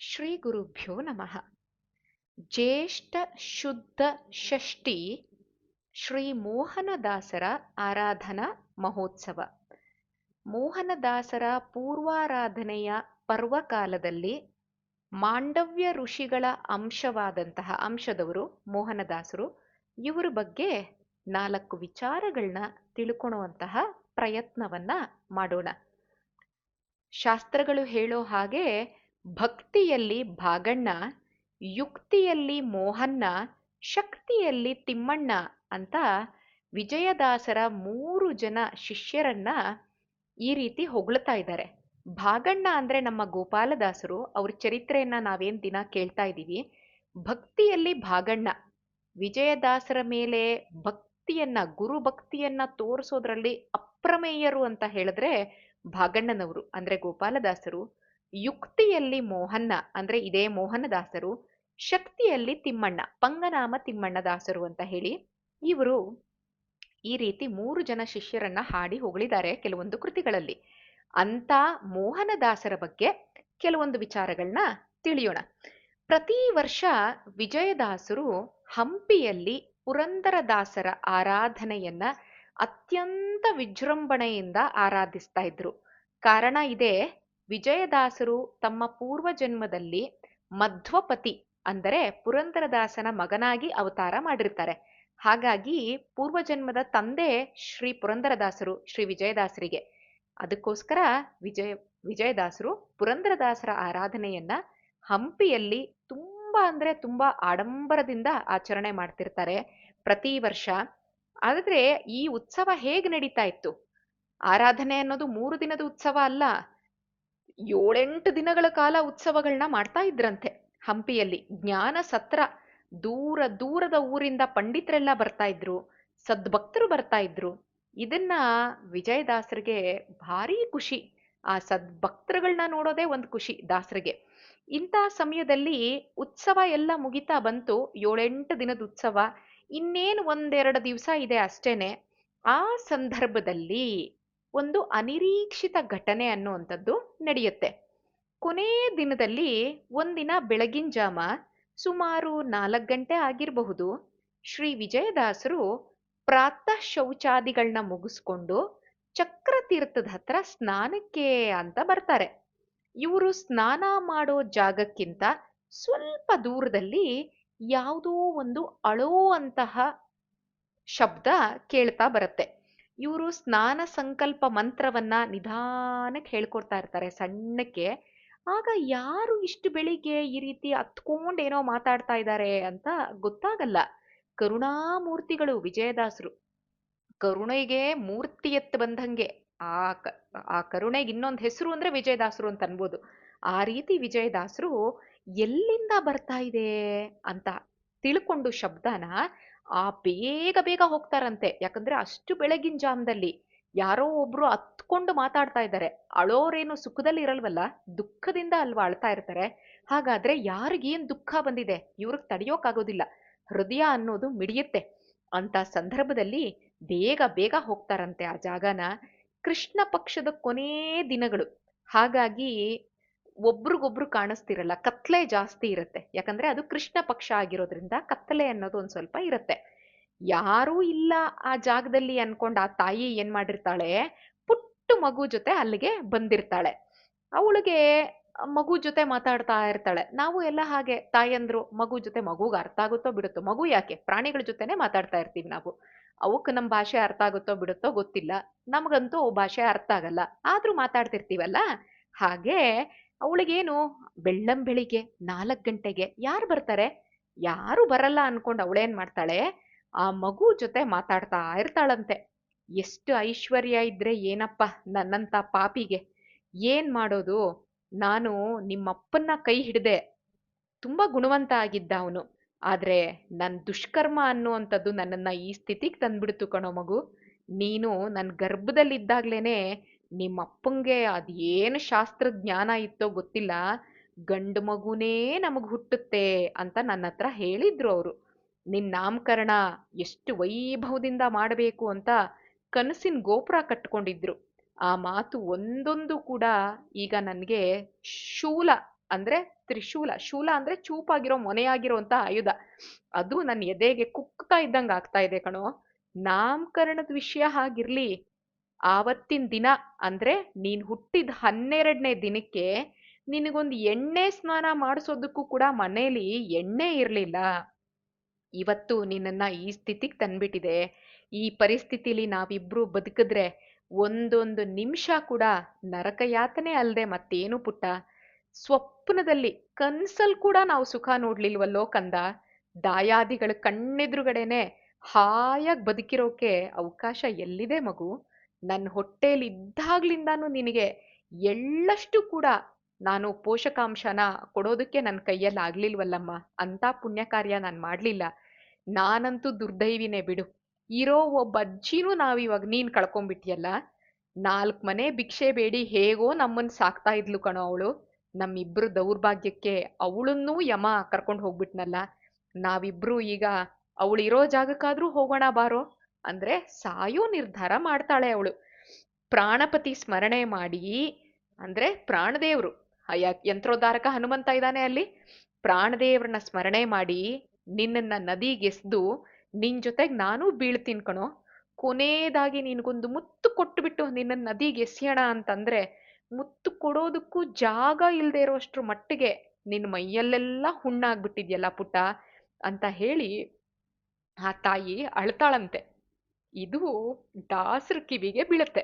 ಶ್ರೀ ಗುರುಭ್ಯೋ ನಮಃ. ಜ್ಯೇಷ್ಠ ಶುದ್ಧ ಷಷ್ಠಿ ಶ್ರೀ ಮೋಹನದಾಸರ ಆರಾಧನಾ ಮಹೋತ್ಸವ. ಮೋಹನದಾಸರ ಪೂರ್ವಾರಾಧನೆಯ ಪರ್ವಕಾಲದಲ್ಲಿ ಮಾಂಡವ್ಯ ಋಷಿಗಳ ಅಂಶದವರು ಮೋಹನದಾಸರು. ಇವರ ಬಗ್ಗೆ 4 ವಿಚಾರಗಳನ್ನ ತಿಳ್ಕೊಳ್ಳುವಂತಹ ಪ್ರಯತ್ನವನ್ನ ಮಾಡೋಣ. ಶಾಸ್ತ್ರಗಳು ಹೇಳೋ ಹಾಗೆ ಭಕ್ತಿಯಲ್ಲಿ ಭಾಗಣ್ಣ, ಯುಕ್ತಿಯಲ್ಲಿ ಮೋಹನ್ನ, ಶಕ್ತಿಯಲ್ಲಿ ತಿಮ್ಮಣ್ಣ ಅಂತ ವಿಜಯದಾಸರ 3 ಜನ ಶಿಷ್ಯರನ್ನ ಈ ರೀತಿ ಹೊಗಳ್ತಾ ಇದ್ದಾರೆ. ಭಾಗಣ್ಣ ಅಂದ್ರೆ ನಮ್ಮ ಗೋಪಾಲದಾಸರು. ಅವ್ರ ಚರಿತ್ರೆಯನ್ನ ನಾವೇನ್ ದಿನ ಕೇಳ್ತಾ ಇದ್ದೀವಿ. ಭಕ್ತಿಯಲ್ಲಿ ಭಾಗಣ್ಣ, ವಿಜಯದಾಸರ ಮೇಲೆ ಭಕ್ತಿಯನ್ನ, ಗುರು ಭಕ್ತಿಯನ್ನ ತೋರಿಸೋದ್ರಲ್ಲಿ ಅಪ್ರಮೇಯರು ಅಂತ ಹೇಳಿದ್ರೆ ಭಾಗಣ್ಣನವರು ಅಂದ್ರೆ ಗೋಪಾಲದಾಸರು. ಯುಕ್ತಿಯಲ್ಲಿ ಮೋಹನ್ನ ಅಂದ್ರೆ ಇದೇ ಮೋಹನದಾಸರು. ಶಕ್ತಿಯಲ್ಲಿ ತಿಮ್ಮಣ್ಣ, ಪಂಗನಾಮ ತಿಮ್ಮಣ್ಣದಾಸರು ಅಂತ ಹೇಳಿ ಇವರು ಈ ರೀತಿ 3 ಜನ ಶಿಷ್ಯರನ್ನ ಹಾಡಿ ಹೊಗಳಿದ್ದಾರೆ ಕೆಲವೊಂದು ಕೃತಿಗಳಲ್ಲಿ. ಅಂತ ಮೋಹನದಾಸರ ಬಗ್ಗೆ ಕೆಲವೊಂದು ವಿಚಾರಗಳನ್ನ ತಿಳಿಯೋಣ. ಪ್ರತಿ ವರ್ಷ ವಿಜಯದಾಸರು ಹಂಪಿಯಲ್ಲಿ ಪುರಂದರದಾಸರ ಆರಾಧನೆಯನ್ನ ಅತ್ಯಂತ ವಿಜೃಂಭಣೆಯಿಂದ ಆರಾಧಿಸ್ತಾ ಇದ್ರು. ಕಾರಣ ಇದೆ. ವಿಜಯದಾಸರು ತಮ್ಮ ಪೂರ್ವಜನ್ಮದಲ್ಲಿ ಮಧ್ವಪತಿ ಅಂದರೆ ಪುರಂದರದಾಸನ ಮಗನಾಗಿ ಅವತಾರ ಮಾಡಿರ್ತಾರೆ. ಹಾಗಾಗಿ ಪೂರ್ವಜನ್ಮದ ತಂದೆ ಶ್ರೀ ಪುರಂದರದಾಸರು ಶ್ರೀ ವಿಜಯದಾಸರಿಗೆ. ಅದಕ್ಕೋಸ್ಕರ ವಿಜಯದಾಸರು ಪುರಂದರದಾಸರ ಆರಾಧನೆಯನ್ನ ಹಂಪಿಯಲ್ಲಿ ತುಂಬಾ ಅಂದ್ರೆ ತುಂಬಾ ಆಡಂಬರದಿಂದ ಆಚರಣೆ ಮಾಡ್ತಿರ್ತಾರೆ ಪ್ರತಿ ವರ್ಷ. ಆದ್ರೆ ಈ ಉತ್ಸವ ಹೇಗ್ ನಡೀತಾ ಇತ್ತು? ಆರಾಧನೆ ಅನ್ನೋದು 3 ದಿನದ ಉತ್ಸವ ಅಲ್ಲ, 7-8 ದಿನಗಳ ಕಾಲ ಉತ್ಸವಗಳನ್ನ ಮಾಡ್ತಾ ಇದ್ರಂತೆ ಹಂಪಿಯಲ್ಲಿ. ಜ್ಞಾನ ಸತ್ರ, ದೂರ ದೂರದ ಊರಿಂದ ಪಂಡಿತರೆಲ್ಲ ಬರ್ತಾ ಇದ್ರು, ಸದ್ಭಕ್ತರು ಬರ್ತಾ ಇದ್ರು. ಇದನ್ನ ವಿಜಯದಾಸರಿಗೆ ಭಾರಿ ಖುಷಿ. ಆ ಸದ್ಭಕ್ತರುಗಳನ್ನ ನೋಡೋದೇ ಒಂದು ಖುಷಿ ದಾಸರಿಗೆ. ಇಂಥ ಸಮಯದಲ್ಲಿ ಉತ್ಸವ ಎಲ್ಲ ಮುಗಿತಾ ಬಂತು. 7-8 ದಿನದ ಉತ್ಸವ, ಇನ್ನೇನು 1-2 ದಿವಸ ಇದೆ ಅಷ್ಟೇನೆ. ಆ ಸಂದರ್ಭದಲ್ಲಿ ಒಂದು ಅನಿರೀಕ್ಷಿತ ಘಟನೆ ಅನ್ನುವಂಥದ್ದು ನಡೆಯುತ್ತೆ. ಕೊನೆ ದಿನದಲ್ಲಿ ಒಂದಿನ ಬೆಳಗಿನ ಜಾಮ ಸುಮಾರು 4 ಗಂಟೆ ಆಗಿರಬಹುದು. ಶ್ರೀ ವಿಜಯದಾಸರು ಪ್ರಾತಃ ಶೌಚಾದಿಗಳನ್ನ ಮುಗಿಸ್ಕೊಂಡು ಚಕ್ರತೀರ್ಥದ ಹತ್ರ ಸ್ನಾನಕ್ಕೆ ಅಂತ ಬರ್ತಾರೆ. ಇವರು ಸ್ನಾನ ಮಾಡೋ ಜಾಗಕ್ಕಿಂತ ಸ್ವಲ್ಪ ದೂರದಲ್ಲಿ ಯಾವುದೋ ಒಂದು ಅಳೋ ಅಂತಹ ಶಬ್ದ ಕೇಳ್ತಾ ಬರುತ್ತೆ. ಇವರು ಸ್ನಾನ ಸಂಕಲ್ಪ ಮಂತ್ರವನ್ನ ನಿಧಾನಕ್ಕೆ ಹೇಳ್ಕೊಡ್ತಾ ಇರ್ತಾರೆ ಸಣ್ಣಕ್ಕೆ. ಆಗ ಯಾರು ಇಷ್ಟು ಬೆಳಿಗ್ಗೆ ಈ ರೀತಿ ಹತ್ಕೊಂಡೇನೋ ಮಾತಾಡ್ತಾ ಇದ್ದಾರೆ ಅಂತ ಗೊತ್ತಾಗಲ್ಲ. ಕರುಣಾಮೂರ್ತಿಗಳು ವಿಜಯದಾಸರು. ಕರುಣೆಗೆ ಮೂರ್ತಿ ಎತ್ತು ಬಂದಂಗೆ. ಆ ಕರುಣೆಗೆ ಇನ್ನೊಂದು ಹೆಸರು ಅಂದ್ರೆ ವಿಜಯದಾಸರು ಅಂತ ಅನ್ಬೋದು. ಆ ರೀತಿ ವಿಜಯದಾಸರು ಎಲ್ಲಿಂದ ಬರ್ತಾ ಇದೆ ಅಂತ ತಿಳ್ಕೊಂಡು ಶಬ್ದನ ಬೇಗ ಬೇಗ ಹೋಗ್ತಾರಂತೆ. ಯಾಕಂದ್ರೆ ಅಷ್ಟು ಬೆಳಗಿನ ಜಾಮದಲ್ಲಿ ಯಾರೋ ಒಬ್ರು ಹತ್ಕೊಂಡು ಮಾತಾಡ್ತಾ ಇದ್ದಾರೆ. ಅಳೋರೇನು ಸುಖದಲ್ಲಿ ಇರಲ್ವಲ್ಲ, ದುಃಖದಿಂದ ಅಲ್ವಾ ಅಳ್ತಾ ಇರ್ತಾರೆ. ಹಾಗಾದ್ರೆ ಯಾರಿಗೇನ್ ದುಃಖ ಬಂದಿದೆ ಇವ್ರಿಗೆ ತಡೆಯೋಕ್ಕಾಗೋದಿಲ್ಲ, ಹೃದಯ ಅನ್ನೋದು ಮಿಡಿಯುತ್ತೆ. ಅಂತ ಸಂದರ್ಭದಲ್ಲಿ ಬೇಗ ಬೇಗ ಹೋಗ್ತಾರಂತೆ ಆ ಜಾಗನ. ಕೃಷ್ಣ ಪಕ್ಷದ ಕೊನೇ ದಿನಗಳು, ಹಾಗಾಗಿ ಒಬ್ರಿಗೊಬ್ರು ಕಾಣಿಸ್ತಿರಲ್ಲ, ಕತ್ಲೆ ಜಾಸ್ತಿ ಇರುತ್ತೆ. ಯಾಕಂದ್ರೆ ಅದು ಕೃಷ್ಣ ಪಕ್ಷ ಆಗಿರೋದ್ರಿಂದ ಕತ್ತಲೆ ಅನ್ನೋದು ಒಂದ್ ಸ್ವಲ್ಪ ಇರುತ್ತೆ. ಯಾರೂ ಇಲ್ಲ ಆ ಜಾಗದಲ್ಲಿ ಅನ್ಕೊಂಡ್ ಆ ತಾಯಿ ಏನ್ ಮಾಡಿರ್ತಾಳೆ, ಪುಟ್ಟು ಮಗು ಜೊತೆ ಅಲ್ಲಿಗೆ ಬಂದಿರ್ತಾಳೆ. ಅವಳಿಗೆ ಮಗು ಜೊತೆ ಮಾತಾಡ್ತಾ ಇರ್ತಾಳೆ. ನಾವು ಎಲ್ಲ ಹಾಗೆ ತಾಯಂದ್ರು ಮಗು ಜೊತೆ, ಮಗುಗೆ ಅರ್ಥ ಆಗುತ್ತೋ ಬಿಡುತ್ತೋ, ಮಗು ಯಾಕೆ ಪ್ರಾಣಿಗಳ ಜೊತೆನೆ ಮಾತಾಡ್ತಾ ಇರ್ತೀವಿ ನಾವು. ಅವಕ್ಕೆ ನಮ್ಮ ಭಾಷೆ ಅರ್ಥ ಆಗುತ್ತೋ ಬಿಡುತ್ತೋ ಗೊತ್ತಿಲ್ಲ, ನಮಗಂತೂ ಅವು ಭಾಷೆ ಅರ್ಥ ಆಗಲ್ಲ, ಆದ್ರೂ ಮಾತಾಡ್ತಿರ್ತೀವಲ್ಲ. ಹಾಗೆ ಅವಳಿಗೇನು ಬೆಳ್ಳಂಬೆಳಿಗ್ಗೆ 4 ಗಂಟೆಗೆ ಯಾರು ಬರ್ತಾರೆ, ಯಾರು ಬರಲ್ಲ ಅನ್ಕೊಂಡು ಅವಳೇನ್ ಮಾಡ್ತಾಳೆ, ಆ ಮಗು ಜೊತೆ ಮಾತಾಡ್ತಾ ಇರ್ತಾಳಂತೆ. ಎಷ್ಟು ಐಶ್ವರ್ಯ ಇದ್ರೆ ಏನಪ್ಪ ನನ್ನಂತ ಪಾಪಿಗೆ, ಏನ್ ಮಾಡೋದು, ನಾನು ನಿಮ್ಮಪ್ಪನ್ನ ಕೈ ಹಿಡ್ದೆ, ತುಂಬಾ ಗುಣವಂತ ಆಗಿದ್ದ ಅವನು, ಆದ್ರೆ ನನ್ ದುಷ್ಕರ್ಮ ಅನ್ನುವಂಥದ್ದು ನನ್ನನ್ನ ಈ ಸ್ಥಿತಿಗೆ ತಂದ್ಬಿಡ್ತು ಕಣೋ ಮಗು. ನೀನು ನನ್ನ ಗರ್ಭದಲ್ಲಿದ್ದಾಗ್ಲೇನೆ ನಿಮ್ಮಪ್ಪಂಗೆ ಅದೇನು ಶಾಸ್ತ್ರ ಜ್ಞಾನ ಇತ್ತೋ ಗೊತ್ತಿಲ್ಲ, ಗಂಡು ಮಗುನೇ ನಮಗ್ ಹುಟ್ಟುತ್ತೆ ಅಂತ ನನ್ನ ಹತ್ರ ಹೇಳಿದ್ರು ಅವರು. ನಿನ್ ನಾಮಕರಣ ಎಷ್ಟು ವೈಭವದಿಂದ ಮಾಡಬೇಕು ಅಂತ ಕನಸಿನ ಗೋಪುರ ಕಟ್ಕೊಂಡಿದ್ರು. ಆ ಮಾತು ಒಂದೊಂದು ಕೂಡ ಈಗ ನನಗೆ ಶೂಲ ಅಂದ್ರೆ ತ್ರಿಶೂಲ. ಶೂಲ ಅಂದ್ರೆ ಚೂಪಾಗಿರೋ ಮೊನೆಯಾಗಿರೋಂಥ ಆಯುಧ. ಅದು ನನ್ನ ಎದೆಗೆ ಕುಕ್ತಾ ಇದ್ದಂಗೆ ಆಗ್ತಾ ಇದೆ ಕಣೋ. ನಾಮಕರಣದ ವಿಷಯ ಹಾಗಿರ್ಲಿ, ಆವತ್ತಿನ ದಿನ ಅಂದ್ರೆ ನೀನ್ ಹುಟ್ಟಿದ 12ನೇ ದಿನಕ್ಕೆ ನಿನಗೊಂದು ಎಣ್ಣೆ ಸ್ನಾನ ಮಾಡಿಸೋದಕ್ಕೂ ಕೂಡ ಮನೇಲಿ ಎಣ್ಣೆ ಇರ್ಲಿಲ್ಲ. ಇವತ್ತು ನಿನ್ನನ್ನ ಈ ಸ್ಥಿತಿಗೆ ತಂದ್ಬಿಟ್ಟಿದೆ. ಈ ಪರಿಸ್ಥಿತಿಲಿ ನಾವಿಬ್ರು ಬದುಕಿದ್ರೆ ಒಂದೊಂದು ನಿಮಿಷ ಕೂಡ ನರಕ ಯಾತನೆ ಅಲ್ದೆ ಮತ್ತೇನು ಪುಟ್ಟ. ಸ್ವಪ್ನದಲ್ಲಿ ಕನ್ಸಲ್ ಕೂಡ ನಾವು ಸುಖ ನೋಡ್ಲಿಲ್ವಲ್ಲೋ ಕಂದ. ದಾಯಾದಿಗಳ ಕಣ್ಣೆದುರುಗಡೆನೆ ಹಾಯಾಗಿ ಬದುಕಿರೋಕೆ ಅವಕಾಶ ಎಲ್ಲಿದೆ ಮಗು? ನನ್ನ ಹೊಟ್ಟೇಲಿ ಇದ್ದಾಗ್ಲಿಂದಾನು ನಿನಗೆ ಎಳ್ಳಷ್ಟು ಕೂಡ ನಾನು ಪೋಷಕಾಂಶನ ಕೊಡೋದಕ್ಕೆ ನನ್ನ ಕೈಯಲ್ಲಿ ಆಗ್ಲಿಲ್ವಲ್ಲಮ್ಮ. ಅಂತ ಪುಣ್ಯ ಕಾರ್ಯ ನಾನು ಮಾಡ್ಲಿಲ್ಲ. ನಾನಂತೂ ದುರ್ದೈವಿನೇ ಬಿಡು. ಇರೋ ಒಬ್ಬ ಅಜ್ಜಿನೂ ನಾವಿವಾಗ ನೀನ್ ಕಳ್ಕೊಂಡ್ಬಿಟ್ಟಿಯಲ್ಲ. 4 ಮನೆ ಭಿಕ್ಷೆ ಬೇಡಿ ಹೇಗೋ ನಮ್ಮನ್ ಸಾಕ್ತಾ ಇದ್ಲು ಕಣೋ ಅವಳು. ನಮ್ಮಿಬ್ರು ದೌರ್ಭಾಗ್ಯಕ್ಕೆ ಅವಳನ್ನೂ ಯಮ ಕರ್ಕೊಂಡು ಹೋಗ್ಬಿಟ್ನಲ್ಲ. ನಾವಿಬ್ರು ಈಗ ಅವಳಿರೋ ಜಾಗಕ್ಕಾದ್ರೂ ಹೋಗೋಣ ಬಾರೋ ಅಂದ್ರೆ ಸಾಯೋ ನಿರ್ಧಾರ ಮಾಡ್ತಾಳೆ ಅವಳು. ಪ್ರಾಣಪತಿ ಸ್ಮರಣೆ ಮಾಡಿ, ಅಂದ್ರೆ ಪ್ರಾಣದೇವ್ರು, ಯಂತ್ರೋದ್ಧಾರಕ ಹನುಮಂತ ಇದ್ದಾನೆ ಅಲ್ಲಿ, ಪ್ರಾಣದೇವ್ರನ್ನ ಸ್ಮರಣೆ ಮಾಡಿ ನಿನ್ನನ್ನ ನದಿಗೆಸ್ದು ನಿನ್ ಜೊತೆಗ್ ನಾನೂ ಬೀಳ್ತೀನಿ ಕಣೋ. ಕೊನೇದಾಗಿ ನಿನ್ಗೊಂದು ಮುತ್ತು ಕೊಟ್ಬಿಟ್ಟು ನಿನ್ನ ನದಿಗೆ ಎಸ್ಯೋಣ ಅಂತಂದ್ರೆ ಮುತ್ತು ಕೊಡೋದಕ್ಕೂ ಜಾಗ ಇಲ್ದೇ ಇರೋಷ್ಟ್ರ ಮಟ್ಟಿಗೆ ನಿನ್ ಮೈಯಲ್ಲೆಲ್ಲ ಹುಣ್ಣಾಗ್ಬಿಟ್ಟಿದ್ಯಲ್ಲ ಪುಟ್ಟ ಅಂತ ಹೇಳಿ ಆ ತಾಯಿ ಅಳ್ತಾಳಂತೆ. ಇದು ದಾಸರ ಕಿವಿಗೆ ಬೀಳುತ್ತೆ.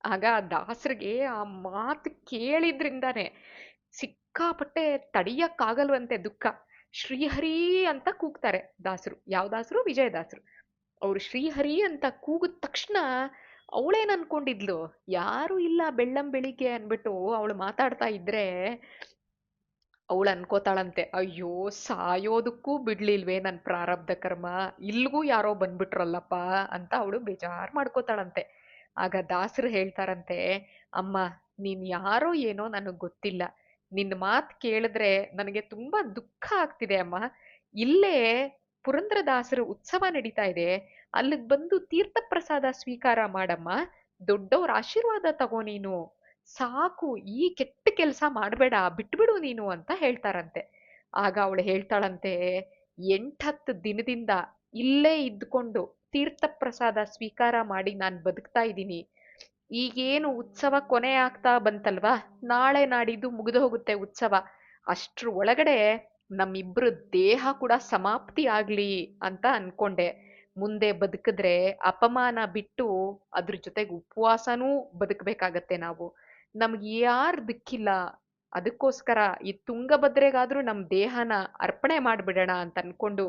ಆಗ ದಾಸರಿಗೆ ಆ ಮಾತು ಕೇಳಿದ್ರಿಂದಾನೆ ಸಿಕ್ಕಾಪಟ್ಟೆ ತಡಿಯಕ್ಕಾಗಲ್ವಂತೆ ದುಃಖ. ಶ್ರೀಹರಿ ಅಂತ ಕೂಗ್ತಾರೆ ದಾಸರು. ಯಾವ ದಾಸರು? ವಿಜಯದಾಸರು. ಅವ್ರು ಶ್ರೀಹರಿ ಅಂತ ಕೂಗಿದ ತಕ್ಷಣ ಅವಳೇನ್ ಅನ್ಕೊಂಡಿದ್ಲು, ಯಾರು ಇಲ್ಲ ಬೆಳ್ಳಂ ಬೆಳಿಗ್ಗೆ ಅನ್ಬಿಟ್ಟು ಅವಳು ಮಾತಾಡ್ತಾ ಇದ್ರೆ ಅವಳು ಅನ್ಕೋತಾಳಂತೆ, ಅಯ್ಯೋ ಸಾಯೋದಕ್ಕೂ ಬಿಡ್ಲಿಲ್ವೇ ನನ್ ಪ್ರಾರಬ್ಧ ಕರ್ಮ, ಇಲ್ಗೂ ಯಾರೋ ಬಂದ್ಬಿಟ್ರಲ್ಲಪ್ಪ ಅಂತ ಅವಳು ಬೇಜಾರ್ ಮಾಡ್ಕೋತಾಳಂತೆ. ಆಗ ದಾಸರು ಹೇಳ್ತಾರಂತೆ, ಅಮ್ಮ ನೀನ್ ಯಾರೋ ಏನೋ ನನಗ್ ಗೊತ್ತಿಲ್ಲ, ನಿನ್ ಮಾತ್ ಕೇಳಿದ್ರೆ ನನಗೆ ತುಂಬಾ ದುಃಖ ಆಗ್ತಿದೆ ಅಮ್ಮ. ಇಲ್ಲೇ ಪುರಂದ್ರದಾಸರು ಉತ್ಸವ ನಡೀತಾ ಇದೆ, ಅಲ್ಲಿಗ್ ಬಂದು ತೀರ್ಥ ಪ್ರಸಾದ ಸ್ವೀಕಾರ ಮಾಡಮ್ಮ, ದೊಡ್ಡವ್ರ ಆಶೀರ್ವಾದ ತಗೋ ನೀನು, ಸಾಕು ಈ ಕೆಟ್ಟ ಕೆಲ್ಸ ಮಾಡ್ಬೇಡ, ಬಿಟ್ಬಿಡು ನೀನು ಅಂತ ಹೇಳ್ತಾರಂತೆ. ಆಗ ಅವಳು ಹೇಳ್ತಾಳಂತೆ, 8-10 ದಿನದಿಂದ ಇಲ್ಲೇ ಇದ್ಕೊಂಡು ತೀರ್ಥ ಪ್ರಸಾದ ಸ್ವೀಕಾರ ಮಾಡಿ ನಾನ್ ಬದುಕ್ತಾ ಇದ್ದೀನಿ. ಈಗೇನು ಉತ್ಸವ ಕೊನೆ ಆಗ್ತಾ ಬಂತಲ್ವಾ, ನಾಳೆ ನಾಡಿದ್ದು ಮುಗಿದು ಹೋಗುತ್ತೆ ಉತ್ಸವ, ಅಷ್ಟ್ರ ಒಳಗಡೆ ನಮ್ಮಿಬ್ರು ದೇಹ ಕೂಡ ಸಮಾಪ್ತಿ ಆಗ್ಲಿ ಅಂತ ಅನ್ಕೊಂಡೆ. ಮುಂದೆ ಬದುಕಿದ್ರೆ ಅಪಮಾನ ಬಿಟ್ಟು ಅದ್ರ ಜೊತೆಗೆ ಉಪವಾಸನೂ ಬದುಕಬೇಕಾಗತ್ತೆ ನಾವು. ನಮ್ಗೆ ಯಾರ್ ದಿಕ್ಕಿಲ್ಲ, ಅದಕ್ಕೋಸ್ಕರ ಈ ತುಂಗಭದ್ರೆಗಾದ್ರೂ ನಮ್ ದೇಹನ ಅರ್ಪಣೆ ಮಾಡ್ಬಿಡೋಣ ಅಂತ ಅನ್ಕೊಂಡು,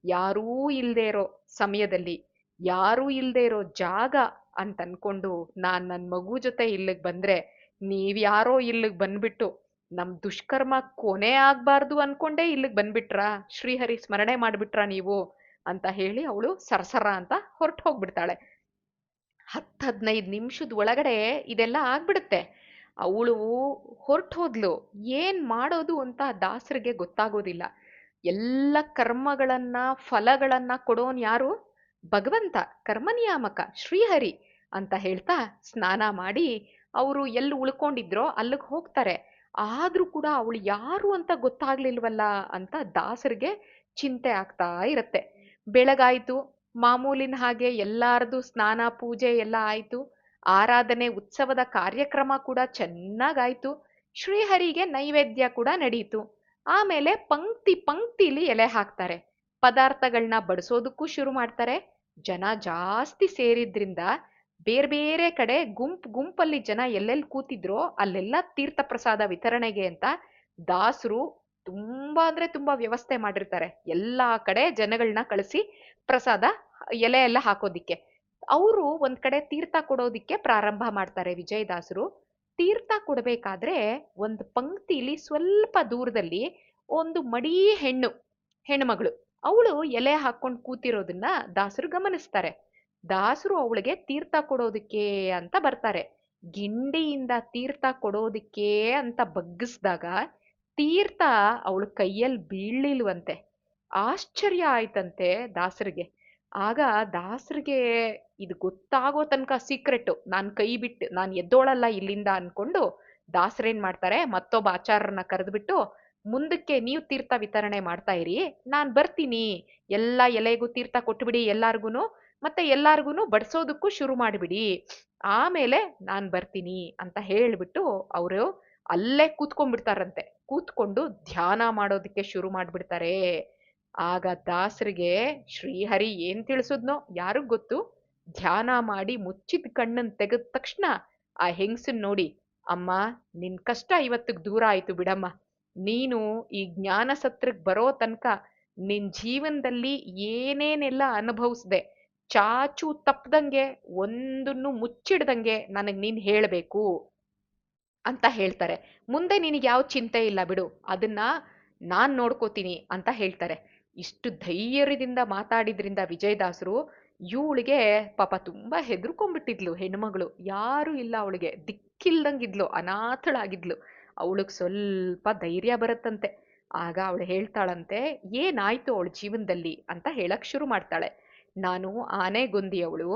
ಯಾರೂ ಇಲ್ದೇ ಇರೋ ಸಮಯದಲ್ಲಿ, ಯಾರೂ ಇಲ್ದೇ ಇರೋ ಜಾಗ ಅಂತ ಅನ್ಕೊಂಡು ನಾನ್ ನನ್ ಮಗು ಜೊತೆ ಇಲ್ಲಿಗ್ ಬಂದ್ರೆ, ನೀವ್ಯಾರೋ ಇಲ್ಲಿಗ್ ಬಂದ್ಬಿಟ್ಟು ನಮ್ ದುಷ್ಕರ್ಮ ಕೊನೆ ಆಗ್ಬಾರ್ದು ಅನ್ಕೊಂಡೇ ಇಲ್ಲಿಗ್ ಬಂದ್ಬಿಟ್ರಾ, ಶ್ರೀಹರಿ ಸ್ಮರಣೆ ಮಾಡ್ಬಿಟ್ರಾ ನೀವು ಅಂತ ಹೇಳಿ ಅವಳು ಸರ್ಸರ ಅಂತ ಹೊರಟು ಹೋಗ್ಬಿಡ್ತಾಳೆ. 10-15 ನಿಮಿಷದ ಒಳಗಡೆ ಇದೆಲ್ಲ ಆಗ್ಬಿಡುತ್ತೆ. ಅವಳು ಹೊರಟು ಹೋದ್ಲು. ಏನ್ ಮಾಡೋದು ಅಂತ ದಾಸರಿಗೆ ಗೊತ್ತಾಗೋದಿಲ್ಲ. ಎಲ್ಲ ಕರ್ಮಗಳನ್ನ ಫಲಗಳನ್ನ ಕೊಡೋನ್ ಯಾರು? ಭಗವಂತ, ಕರ್ಮನಿಯಾಮಕ ಶ್ರೀಹರಿ ಅಂತ ಹೇಳ್ತಾ ಸ್ನಾನ ಮಾಡಿ ಅವರು ಎಲ್ಲಿ ಉಳ್ಕೊಂಡಿದ್ರೋ ಅಲ್ಲಿಗೆ ಹೋಗ್ತಾರೆ. ಆದ್ರೂ ಕೂಡ ಅವಳು ಯಾರು ಅಂತ ಗೊತ್ತಾಗ್ಲಿಲ್ವಲ್ಲ ಅಂತ ದಾಸರಿಗೆ ಚಿಂತೆ ಆಗ್ತಾ ಇರತ್ತೆ. ಬೆಳಗಾಯ್ತು, ಮಾಮೂಲಿನ ಹಾಗೆ ಎಲ್ಲಾರದು ಸ್ನಾನ ಪೂಜೆ ಎಲ್ಲ ಆಯ್ತು. ಆರಾಧನೆ ಉತ್ಸವದ ಕಾರ್ಯಕ್ರಮ ಕೂಡ ಚೆನ್ನಾಗಾಯ್ತು. ಶ್ರೀಹರಿಗೆ ನೈವೇದ್ಯ ಕೂಡ ನಡೀತು. ಆಮೇಲೆ ಪಂಕ್ತಿ ಪಂಕ್ತಿಲಿ ಎಲೆ ಹಾಕ್ತಾರೆ, ಪದಾರ್ಥಗಳನ್ನ ಬಡಿಸೋದಕ್ಕೂ ಶುರು ಮಾಡ್ತಾರೆ. ಜನ ಜಾಸ್ತಿ ಸೇರಿದ್ರಿಂದ ಬೇರೆ ಬೇರೆ ಕಡೆ ಗುಂಪಲ್ಲಿ ಜನ ಎಲ್ಲೆಲ್ಲಿ ಕೂತಿದ್ರೋ ಅಲ್ಲೆಲ್ಲ ತೀರ್ಥ ಪ್ರಸಾದ ವಿತರಣೆಗೆ ಅಂತ ದಾಸರು ತುಂಬಾ ಅಂದ್ರೆ ತುಂಬಾ ವ್ಯವಸ್ಥೆ ಮಾಡಿರ್ತಾರೆ. ಎಲ್ಲಾ ಕಡೆ ಜನಗಳನ್ನ ಕಳಿಸಿ ಪ್ರಸಾದ ಎಲೆ ಎಲ್ಲ ಹಾಕೋದಿಕ್ಕೆ. ಅವರು ಒಂದ್ ಕಡೆ ತೀರ್ಥ ಕೊಡೋದಿಕ್ಕೆ ಪ್ರಾರಂಭ ಮಾಡ್ತಾರೆ ವಿಜಯದಾಸರು. ತೀರ್ಥ ಕೊಡ್ಬೇಕಾದ್ರೆ ಒಂದು ಪಂಕ್ತಿಲಿ ಸ್ವಲ್ಪ ದೂರದಲ್ಲಿ ಒಂದು ಮಡಿ ಹೆಣ್ಮಗಳು ಅವಳು ಎಲೆ ಹಾಕೊಂಡು ಕೂತಿರೋದನ್ನ ದಾಸರು ಗಮನಿಸ್ತಾರೆ. ದಾಸರು ಅವಳಿಗೆ ತೀರ್ಥ ಕೊಡೋದಿಕ್ಕೆ ಅಂತ ಬರ್ತಾರೆ. ಗಿಂಡಿಯಿಂದ ತೀರ್ಥ ಕೊಡೋದಿಕ್ಕೆ ಅಂತ ಬಗ್ಗಿಸ್ದಾಗ ತೀರ್ಥ ಅವಳ ಕೈಯಲ್ಲಿ ಬೀಳ್ಲಿಲ್ವಂತೆ. ಆಶ್ಚರ್ಯ ಆಯ್ತಂತೆ ದಾಸರಿಗೆ. ಆಗ ದಾಸರಿಗೆ ಇದು ಗೊತ್ತಾಗೋ ತನಕ ಸೀಕ್ರೆಟ್, ನಾನ್ ಕೈ ಬಿಟ್ಟು ನಾನ್ ಎದ್ದೋಳಲ್ಲ ಇಲ್ಲಿಂದ ಅನ್ಕೊಂಡು ದಾಸರೇನ್ ಮಾಡ್ತಾರೆ, ಮತ್ತೊಬ್ಬ ಆಚಾರ್ಯರನ್ನ ಕರೆದ್ಬಿಟ್ಟು, ಮುಂದಕ್ಕೆ ನೀವು ತೀರ್ಥ ವಿತರಣೆ ಮಾಡ್ತಾ ಇರಿ, ನಾನ್ ಬರ್ತೀನಿ, ಎಲ್ಲ ಎಲೆಗೂ ತೀರ್ಥ ಕೊಟ್ಬಿಡಿ ಎಲ್ಲಾರ್ಗುನು, ಮತ್ತೆ ಎಲ್ಲಾರ್ಗುನು ಬಡ್ಸೋದಕ್ಕೂ ಶುರು ಮಾಡ್ಬಿಡಿ, ಆಮೇಲೆ ನಾನ್ ಬರ್ತೀನಿ ಅಂತ ಹೇಳ್ಬಿಟ್ಟು ಅವರು ಅಲ್ಲೇ ಕೂತ್ಕೊಂಡ್ಬಿಡ್ತಾರಂತೆ. ಕೂತ್ಕೊಂಡು ಧ್ಯಾನ ಮಾಡೋದಕ್ಕೆ ಶುರು ಮಾಡ್ಬಿಡ್ತಾರೆ. ಆಗ ದಾಸರಿಗೆ ಶ್ರೀಹರಿ ಏನ್ ತಿಳಿಸುದ್ನೋ ಯಾರಿಗ್ ಗೊತ್ತು. ಧ್ಯಾನ ಮಾಡಿ ಮುಚ್ಚಿದ ಕಣ್ಣನ್ ತೆಗೆದ ತಕ್ಷಣ ಆ ಹೆಂಗಸನ್ ನೋಡಿ, ಅಮ್ಮ ನಿನ್ ಕಷ್ಟ ಇವತ್ತಿಗೆ ದೂರ ಆಯ್ತು ಬಿಡಮ್ಮ, ನೀನು ಈ ಜ್ಞಾನ ಸತ್ರಕ್ ಬರೋ ತನಕ ನಿನ್ ಜೀವನದಲ್ಲಿ ಏನೇನೆಲ್ಲ ಅನುಭವಿಸ್ದೆ, ಚಾಚು ತಪ್ಪದಂಗೆ ಒಂದನ್ನು ಮುಚ್ಚಿಡ್ದಂಗೆ ನನಗ್ ನೀನ್ ಹೇಳ್ಬೇಕು ಅಂತ ಹೇಳ್ತಾರೆ. ಮುಂದೆ ನಿನಗೆ ಯಾವ ಚಿಂತೆ ಇಲ್ಲ ಬಿಡು, ಅದನ್ನ ನಾನ್ ನೋಡ್ಕೋತೀನಿ ಅಂತ ಹೇಳ್ತಾರೆ. ಇಷ್ಟು ಧೈರ್ಯದಿಂದ ಮಾತಾಡಿದ್ರಿಂದ ವಿಜಯದಾಸರು, ಇವಳಿಗೆ ಪಾಪ ತುಂಬಾ ಹೆದರ್ಕೊಂಡ್ಬಿಟ್ಟಿದ್ಲು ಹೆಣ್ಮಗಳು, ಯಾರು ಇಲ್ಲ ಅವಳಿಗೆ, ದಿಕ್ಕಿಲ್ದಂಗಿದ್ಲು, ಅನಾಥಳಾಗಿದ್ಲು. ಅವಳಿಗೆ ಸ್ವಲ್ಪ ಧೈರ್ಯ ಬರುತ್ತಂತೆ. ಆಗ ಅವಳು ಹೇಳ್ತಾಳಂತೆ, ಏನಾಯ್ತು ಅವಳ ಜೀವನದಲ್ಲಿ ಅಂತ ಹೇಳಕ್ ಶುರು ಮಾಡ್ತಾಳೆ. ನಾನು ಆನೆಗೊಂದಿ ಅವಳು,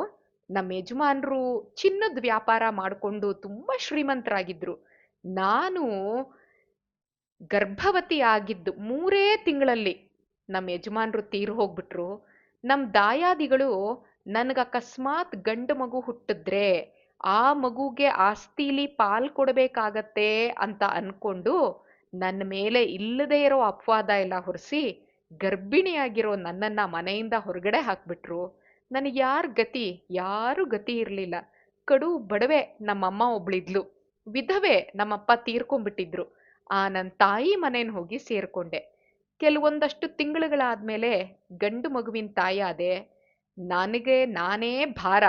ನಮ್ಮ ಯಜಮಾನ್ರು ಚಿನ್ನದ ವ್ಯಾಪಾರ ಮಾಡ್ಕೊಂಡು ತುಂಬಾ ಶ್ರೀಮಂತರಾಗಿದ್ರು. ನಾನು ಗರ್ಭವತಿ ಆಗಿದ್ದು 3 ತಿಂಗಳಲ್ಲಿ ನಮ್ಮ ಯಜಮಾನ್ರು ತೀರ್ ಹೋಗ್ಬಿಟ್ರು. ನಮ್ ದಾಯಾದಿಗಳು ನನ್ಗ ಅಕಸ್ಮಾತ್ ಗಂಡು ಮಗು ಹುಟ್ಟಿದ್ರೆ ಆ ಮಗುಗೆ ಆಸ್ತಿಲಿ ಪಾಲ್ ಕೊಡ್ಬೇಕಾಗತ್ತೆ ಅಂತ ಅನ್ಕೊಂಡು ನನ್ನ ಮೇಲೆ ಇಲ್ಲದೆ ಇರೋ ಅಪವಾದ ಎಲ್ಲ ಹೊರಿಸಿ ಗರ್ಭಿಣಿಯಾಗಿರೋ ನನ್ನನ್ನ ಮನೆಯಿಂದ ಹೊರಗಡೆ ಹಾಕ್ಬಿಟ್ರು. ನನಗೆ ಗತಿ, ಯಾರು ಗತಿ ಇರ್ಲಿಲ್ಲ. ಕಡು ಬಡವೆ ನಮ್ಮಮ್ಮ ಒಬ್ಳಿದ್ಲು, ವಿಧವೆ ನಮ್ಮಪ್ಪ ತೀರ್ಕೊಂಡ್ಬಿಟ್ಟಿದ್ರು. ನನ್ ತಾಯಿ ಮನೇನ್ ಹೋಗಿ ಸೇರ್ಕೊಂಡೆ. ಕೆಲವೊಂದಷ್ಟು ತಿಂಗಳುಗಳಾದ್ಮೇಲೆ ಗಂಡು ಮಗುವಿನ ತಾಯಿ ಆದೆ. ನನಗೆ ನಾನೇ ಭಾರ,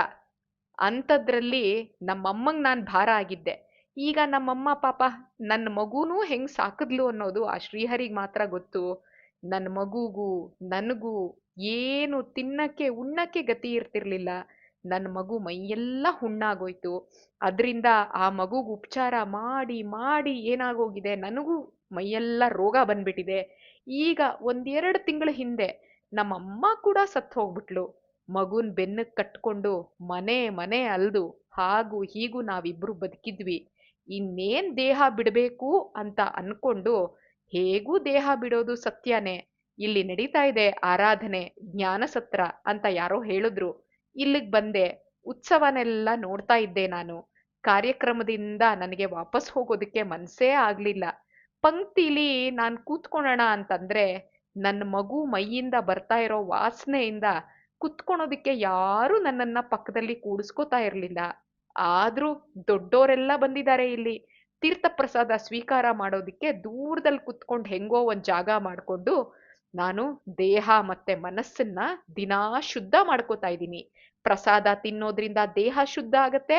ಅಂಥದ್ರಲ್ಲಿ ನಮ್ಮಮ್ಮಂಗ್ ನಾನ್ ಭಾರ ಆಗಿದ್ದೆ. ಈಗ ನಮ್ಮಮ್ಮ ಪಾಪ ನನ್ನ ಮಗುನೂ ಹೆಂಗ್ ಸಾಕಿದ್ಲು ಅನ್ನೋದು ಆ ಶ್ರೀಹರಿಗ್ ಮಾತ್ರ ಗೊತ್ತು. ನನ್ನ ಮಗುಗೂ ನನಗೂ ಏನು ತಿನ್ನಕ್ಕೆ ಉಣ್ಣಕ್ಕೆ ಗತಿ ಇರ್ತಿರ್ಲಿಲ್ಲ. ನನ್ನ ಮಗು ಮೈಯೆಲ್ಲ ಹುಣ್ಣಾಗೋಯ್ತು. ಅದ್ರಿಂದ ಆ ಮಗುಗ್ ಉಪಚಾರ ಮಾಡಿ ಮಾಡಿ ಏನಾಗೋಗಿದೆ, ನನಗೂ ಮೈಯೆಲ್ಲ ರೋಗ ಬಂದ್ಬಿಟ್ಟಿದೆ. ಈಗ 1-2 ತಿಂಗಳ ಹಿಂದೆ ನಮ್ಮಮ್ಮ ಕೂಡ ಸತ್ತು ಹೋಗ್ಬಿಟ್ಲು. ಮಗುನ್ ಬೆನ್ನಕ್ ಕಟ್ಕೊಂಡು ಮನೆ ಮನೆ ಅಲ್ದು ಹಾಗೂ ಹೀಗೂ ನಾವಿಬ್ರು ಬದುಕಿದ್ವಿ. ಇನ್ನೇನ್ ದೇಹ ಬಿಡ್ಬೇಕು ಅಂತ ಅನ್ಕೊಂಡು, ಹೇಗೂ ದೇಹ ಬಿಡೋದು ಸತ್ಯನೇ, ಇಲ್ಲಿ ನಡೀತಾ ಇದೆ ಆರಾಧನೆ ಜ್ಞಾನ ಸತ್ರ ಅಂತ ಯಾರೋ ಹೇಳಿದ್ರು, ಇಲ್ಲಿಗ್ ಬಂದೆ. ಉತ್ಸವನೆಲ್ಲ ನೋಡ್ತಾ ಇದ್ದೆ ನಾನು. ಕಾರ್ಯಕ್ರಮದಿಂದ ನನಗೆ ವಾಪಸ್ ಹೋಗೋದಕ್ಕೆ ಮನ್ಸೇ ಆಗ್ಲಿಲ್ಲ. ಪಂಕ್ತಿಲಿ ನಾನ್ ಕೂತ್ಕೊಳ್ಳೋಣ ಅಂತಂದ್ರೆ ನನ್ನ ಮಗು ಮೈಯಿಂದ ಬರ್ತಾ ಇರೋ ವಾಸನೆಯಿಂದ ಕುತ್ಕೊಳೋದಿಕ್ಕೆ ಯಾರು ನನ್ನನ್ನ ಪಕ್ಕದಲ್ಲಿ ಕೂಡಿಸ್ಕೋತಾ ಇರ್ಲಿಲ್ಲ. ಆದ್ರೂ ದೊಡ್ಡೋರೆಲ್ಲ ಬಂದಿದ್ದಾರೆ ಇಲ್ಲಿ, ತೀರ್ಥ ಪ್ರಸಾದ ಸ್ವೀಕಾರ ಮಾಡೋದಿಕ್ಕೆ ದೂರದಲ್ಲಿ ಕುತ್ಕೊಂಡು ಹೆಂಗೋ ಒಂದ್ ಜಾಗ ಮಾಡ್ಕೊಂಡು ನಾನು ದೇಹ ಮತ್ತೆ ಮನಸ್ಸನ್ನ ದಿನಾ ಶುದ್ಧ ಮಾಡ್ಕೋತಾ ಇದ್ದೀನಿ. ಪ್ರಸಾದ ತಿನ್ನೋದ್ರಿಂದ ದೇಹ ಶುದ್ಧ ಆಗತ್ತೆ,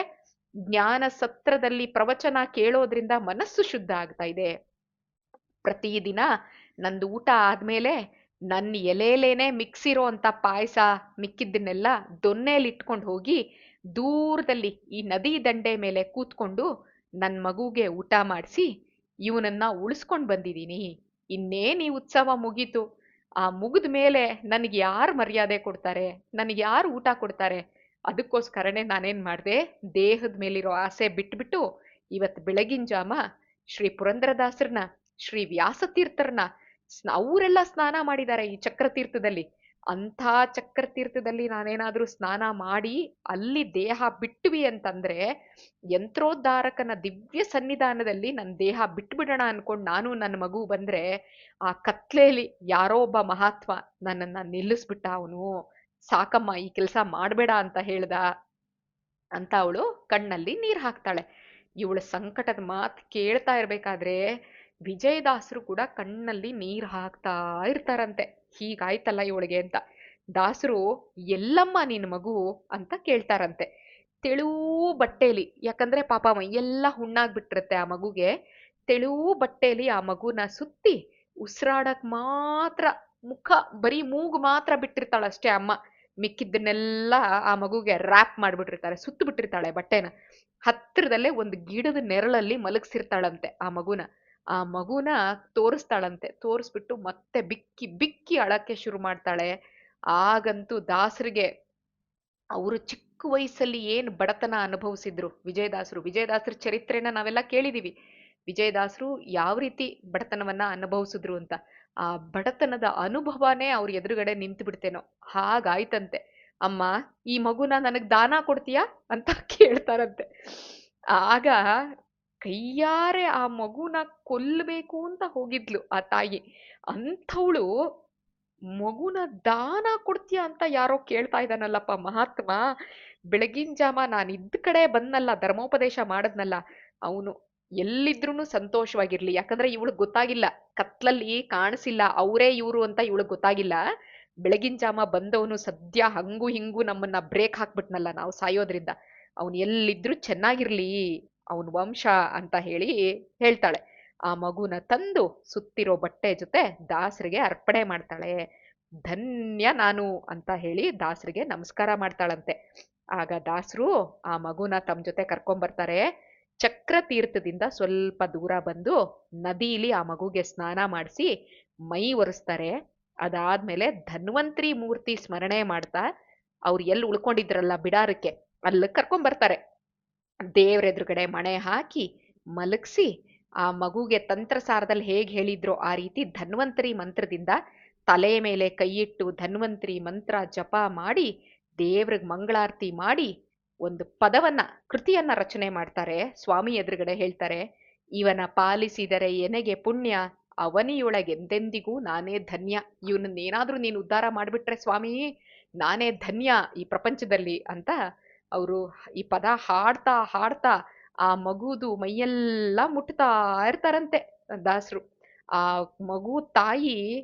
ಜ್ಞಾನ ಸತ್ರದಲ್ಲಿ ಪ್ರವಚನ ಕೇಳೋದ್ರಿಂದ ಮನಸ್ಸು ಶುದ್ಧ ಆಗ್ತಾ ಇದೆ. ಪ್ರತಿದಿನ ನಂದು ಊಟ ಆದ್ಮೇಲೆ ನನ್ನ ಎಲೆಲೇನೆ ಮಿಕ್ಸಿರೋ ಅಂತ ಪಾಯಸ ಮಿಕ್ಕಿದ್ದನ್ನೆಲ್ಲ ದೊನ್ನೇಲಿ ಇಟ್ಕೊಂಡು ಹೋಗಿ ದೂರದಲ್ಲಿ ಈ ನದಿ ದಂಡೆ ಮೇಲೆ ಕೂತ್ಕೊಂಡು ನನ್ ಮಗುಗೆ ಊಟ ಮಾಡಿಸಿ ಇವನನ್ನ ಉಳಿಸ್ಕೊಂಡ್ ಬಂದಿದ್ದೀನಿ. ಇನ್ನೇನ್ ಈ ಉತ್ಸವ ಮುಗೀತು, ಆ ಮುಗಿದ ಮೇಲೆ ನನಗೆ ಯಾರು ಮರ್ಯಾದೆ ಕೊಡ್ತಾರೆ, ನನಗೆ ಯಾರು ಊಟ ಕೊಡ್ತಾರೆ? ಅದಕ್ಕೋಸ್ಕರನೇ ನಾನೇನ್ ಮಾಡ್ದೆ, ದೇಹದ ಮೇಲಿರೋ ಆಸೆ ಬಿಟ್ಬಿಟ್ಟು ಇವತ್ ಬೆಳಗಿನ ಜಾಮ ಶ್ರೀ ಪುರಂದರದಾಸರನ್ನ, ಶ್ರೀ ವ್ಯಾಸತೀರ್ಥರನ್ನ, ಅವರೆಲ್ಲ ಸ್ನಾನ ಮಾಡಿದ್ದಾರೆ ಈ ಚಕ್ರತೀರ್ಥದಲ್ಲಿ, ಅಂಥ ಚಕ್ರತೀರ್ಥದಲ್ಲಿ ನಾನೇನಾದ್ರೂ ಸ್ನಾನ ಮಾಡಿ ಅಲ್ಲಿ ದೇಹ ಬಿಟ್ವಿ ಅಂತಂದ್ರೆ ಯಂತ್ರೋದ್ಧಾರಕನ ದಿವ್ಯ ಸನ್ನಿಧಾನದಲ್ಲಿ ನನ್ನ ದೇಹ ಬಿಟ್ಬಿಡೋಣ ಅನ್ಕೊಂಡು ನಾನು ನನ್ನ ಮಗು ಬಂದ್ರೆ ಆ ಕತ್ಲೇಲಿ ಯಾರೋ ಒಬ್ಬ ಮಹಾತ್ಮ ನನ್ನನ್ನ ನಿಲ್ಲಿಸ್ಬಿಟ್ಟ. ಅವನು ಸಾಕಮ್ಮ ಈ ಕೆಲಸ ಮಾಡ್ಬೇಡ ಅಂತ ಹೇಳ್ದ ಅಂತ ಅವಳು ಕಣ್ಣಲ್ಲಿ ನೀರ್ ಹಾಕ್ತಾಳೆ. ಇವಳ ಸಂಕಟದ ಮಾತು ಕೇಳ್ತಾ ಇರ್ಬೇಕಾದ್ರೆ ವಿಜಯದಾಸರು ಕೂಡ ಕಣ್ಣಲ್ಲಿ ನೀರ್ ಹಾಕ್ತಾ ಇರ್ತಾರಂತೆ. ಹೀಗಾಯ್ತಲ್ಲ ಇವಳಿಗೆ ಅಂತ. ದಾಸರು ಎಲ್ಲಮ್ಮ ನಿನ್ ಮಗು ಅಂತ ಕೇಳ್ತಾರಂತೆ. ತೆಳು ಬಟ್ಟೆಲಿ, ಯಾಕಂದ್ರೆ ಪಾಪ ಮೈಯೆಲ್ಲ ಹುಣ್ಣಾಗ್ಬಿಟ್ಟಿರುತ್ತೆ ಆ ಮಗುಗೆ, ತೆಳು ಬಟ್ಟೆಲಿ ಆ ಮಗುನ ಸುತ್ತಿ ಉಸಿರಾಡಕ್ ಮಾತ್ರ ಮುಖ, ಬರೀ ಮೂಗು ಮಾತ್ರ ಬಿಟ್ಟಿರ್ತಾಳಷ್ಟೇ ಅಮ್ಮ. ಮಿಕ್ಕಿದ್ದನ್ನೆಲ್ಲ ಆ ಮಗುಗೆ ರ್ಯಾಪ್ ಮಾಡ್ಬಿಟ್ಟಿರ್ತಾರೆ, ಸುತ್ತು ಬಿಟ್ಟಿರ್ತಾಳೆ ಬಟ್ಟೆನ. ಹತ್ರದಲ್ಲೇ ಒಂದು ಗಿಡದ ನೆರಳಲ್ಲಿ ಮಲಗಿಸಿರ್ತಾಳಂತೆ ಆ ಮಗುನ. ಆ ಮಗುನ ತೋರಿಸ್ತಾಳಂತೆ, ತೋರಿಸ್ಬಿಟ್ಟು ಮತ್ತೆ ಬಿಕ್ಕಿ ಬಿಕ್ಕಿ ಅಳಕ್ಕೆ ಶುರು ಮಾಡ್ತಾಳೆ. ಆಗಂತೂ ದಾಸರಿಗೆ ಅವರು ಚಿಕ್ಕ ಚಿಕ್ಕ ವಯಸ್ಸಲ್ಲಿ ಏನ್ ಬಡತನ ಅನುಭವಿಸಿದ್ರು ವಿಜಯದಾಸರು. ವಿಜಯದಾಸರ ಚರಿತ್ರೆನ ನಾವೆಲ್ಲ ಕೇಳಿದೀವಿ. ವಿಜಯದಾಸರು ಯಾವ ರೀತಿ ಬಡತನವನ್ನ ಅನುಭವಿಸಿದ್ರು ಅಂತ. ಆ ಬಡತನದ ಅನುಭವನೇ ಅವ್ರ ಎದುರುಗಡೆ ನಿಂತು ಬಿಡ್ತೇನೋ ಹಾಗಾಯ್ತಂತೆ. ಅಮ್ಮ, ಈ ಮಗುನ ನನಗ್ ದಾನ ಕೊಡ್ತೀಯಾ ಅಂತ ಕೇಳ್ತಾರಂತೆ. ಆಗ ಕೈಯಾರೆ ಆ ಮಗುನ ಕೊಲ್ಬೇಕು ಅಂತ ಹೋಗಿದ್ಲು ಆ ತಾಯಿ. ಅಂಥವಳು ಮಗುನ ದಾನ ಕೊಡ್ತೀಯ ಅಂತ ಯಾರೋ ಕೇಳ್ತಾ ಇದ್ದಾನಲ್ಲಪ್ಪ ಮಹಾತ್ಮ. ಬೆಳಗಿನ ಜಾವ ನಾನು ಇದ್ದ ಕಡೆ ಬಂದ್ನಲ್ಲ, ಧರ್ಮೋಪದೇಶ ಮಾಡದ್ನಲ್ಲ, ಅವನು ಎಲ್ಲಿದ್ರೂನು ಸಂತೋಷವಾಗಿರ್ಲಿ. ಯಾಕಂದ್ರೆ ಇವಳಿಗೆ ಗೊತ್ತಾಗಿಲ್ಲ, ಕತ್ಲಲ್ಲಿ ಕಾಣಿಸಿಲ್ಲ ಅವರೇ ಇವ್ರು ಅಂತ ಇವಳಿಗೆ ಗೊತ್ತಾಗಿಲ್ಲ. ಬೆಳಗಿನ ಜಾವ ಬಂದವನು ಸದ್ಯ ಹಂಗು ಹಿಂಗು ನಮ್ಮನ್ನ ಬ್ರೇಕ್ ಹಾಕ್ಬಿಟ್ನಲ್ಲ ನಾವು ಸಾಯೋದ್ರಿಂದ, ಅವನು ಎಲ್ಲಿದ್ರು ಚೆನ್ನಾಗಿರ್ಲಿ ಅವನ್ ವಂಶ ಅಂತ ಹೇಳಿ ಹೇಳ್ತಾಳೆ. ಆ ಮಗುನ ತಂದು ಸುತ್ತಿರೋ ಬಟ್ಟೆ ಜೊತೆ ದಾಸರಿಗೆ ಅರ್ಪಣೆ ಮಾಡ್ತಾಳೆ. ಧನ್ಯ ನಾನು ಅಂತ ಹೇಳಿ ದಾಸರಿಗೆ ನಮಸ್ಕಾರ ಮಾಡ್ತಾಳಂತೆ. ಆಗ ದಾಸರು ಆ ಮಗುನ ತಮ್ಮ ಜೊತೆ ಕರ್ಕೊಂಬರ್ತಾರೆ. ಚಕ್ರ ತೀರ್ಥದಿಂದ ಸ್ವಲ್ಪ ದೂರ ಬಂದು ನದಿಲಿ ಆ ಮಗುಗೆ ಸ್ನಾನ ಮಾಡಿಸಿ ಮೈ ಒರೆಸ್ತಾರೆ. ಅದಾದ್ಮೇಲೆ ಧನ್ವಂತ್ರಿ ಮೂರ್ತಿ ಸ್ಮರಣೆ ಮಾಡ್ತಾ ಅವ್ರು ಎಲ್ಲಿ ಉಳ್ಕೊಂಡಿದ್ರಲ್ಲ ಬಿಡಾರಕ್ಕೆ, ಅಲ್ಲಿ ಕರ್ಕೊಂಬರ್ತಾರೆ. ದೇವ್ರ ಎದುರುಗಡೆ ಮಣೆ ಹಾಕಿ ಮಲಗಿಸಿ ಆ ಮಗುಗೆ ತಂತ್ರಸಾರದಲ್ಲಿ ಹೇಗೆ ಹೇಳಿದ್ರೋ ಆ ರೀತಿ ಧನ್ವಂತರಿ ಮಂತ್ರದಿಂದ ತಲೆ ಮೇಲೆ ಕೈಯಿಟ್ಟು ಧನ್ವಂತರಿ ಮಂತ್ರ ಜಪ ಮಾಡಿ ದೇವ್ರಿಗೆ ಮಂಗಳಾರತಿ ಮಾಡಿ ಒಂದು ಪದವನ್ನ, ಕೃತಿಯನ್ನ ರಚನೆ ಮಾಡ್ತಾರೆ. ಸ್ವಾಮಿ ಎದುರುಗಡೆ ಹೇಳ್ತಾರೆ, ಇವನ ಪಾಲಿಸಿದರೆ ಎನೆಗೆ ಪುಣ್ಯ, ಅವನಿಯೊಳಗೆಂದೆಂದಿಗೂ ನಾನೇ ಧನ್ಯ. ಇವನನ್ನೇನಾದ್ರೂ ನೀನು ಉದ್ಧಾರ ಮಾಡ್ಬಿಟ್ರೆ ಸ್ವಾಮಿ ನಾನೇ ಧನ್ಯ ಈ ಪ್ರಪಂಚದಲ್ಲಿ ಅಂತ ಅವರು ಈ ಪದ ಹಾಡ್ತಾ ಹಾಡ್ತಾ ಆ ಮಗುದು ಮೈಯೆಲ್ಲ ಮುಟ್ತಾ ಇರ್ತಾರಂತೆ ದಾಸರು. ಆ ಮಗು ತಾಯಿ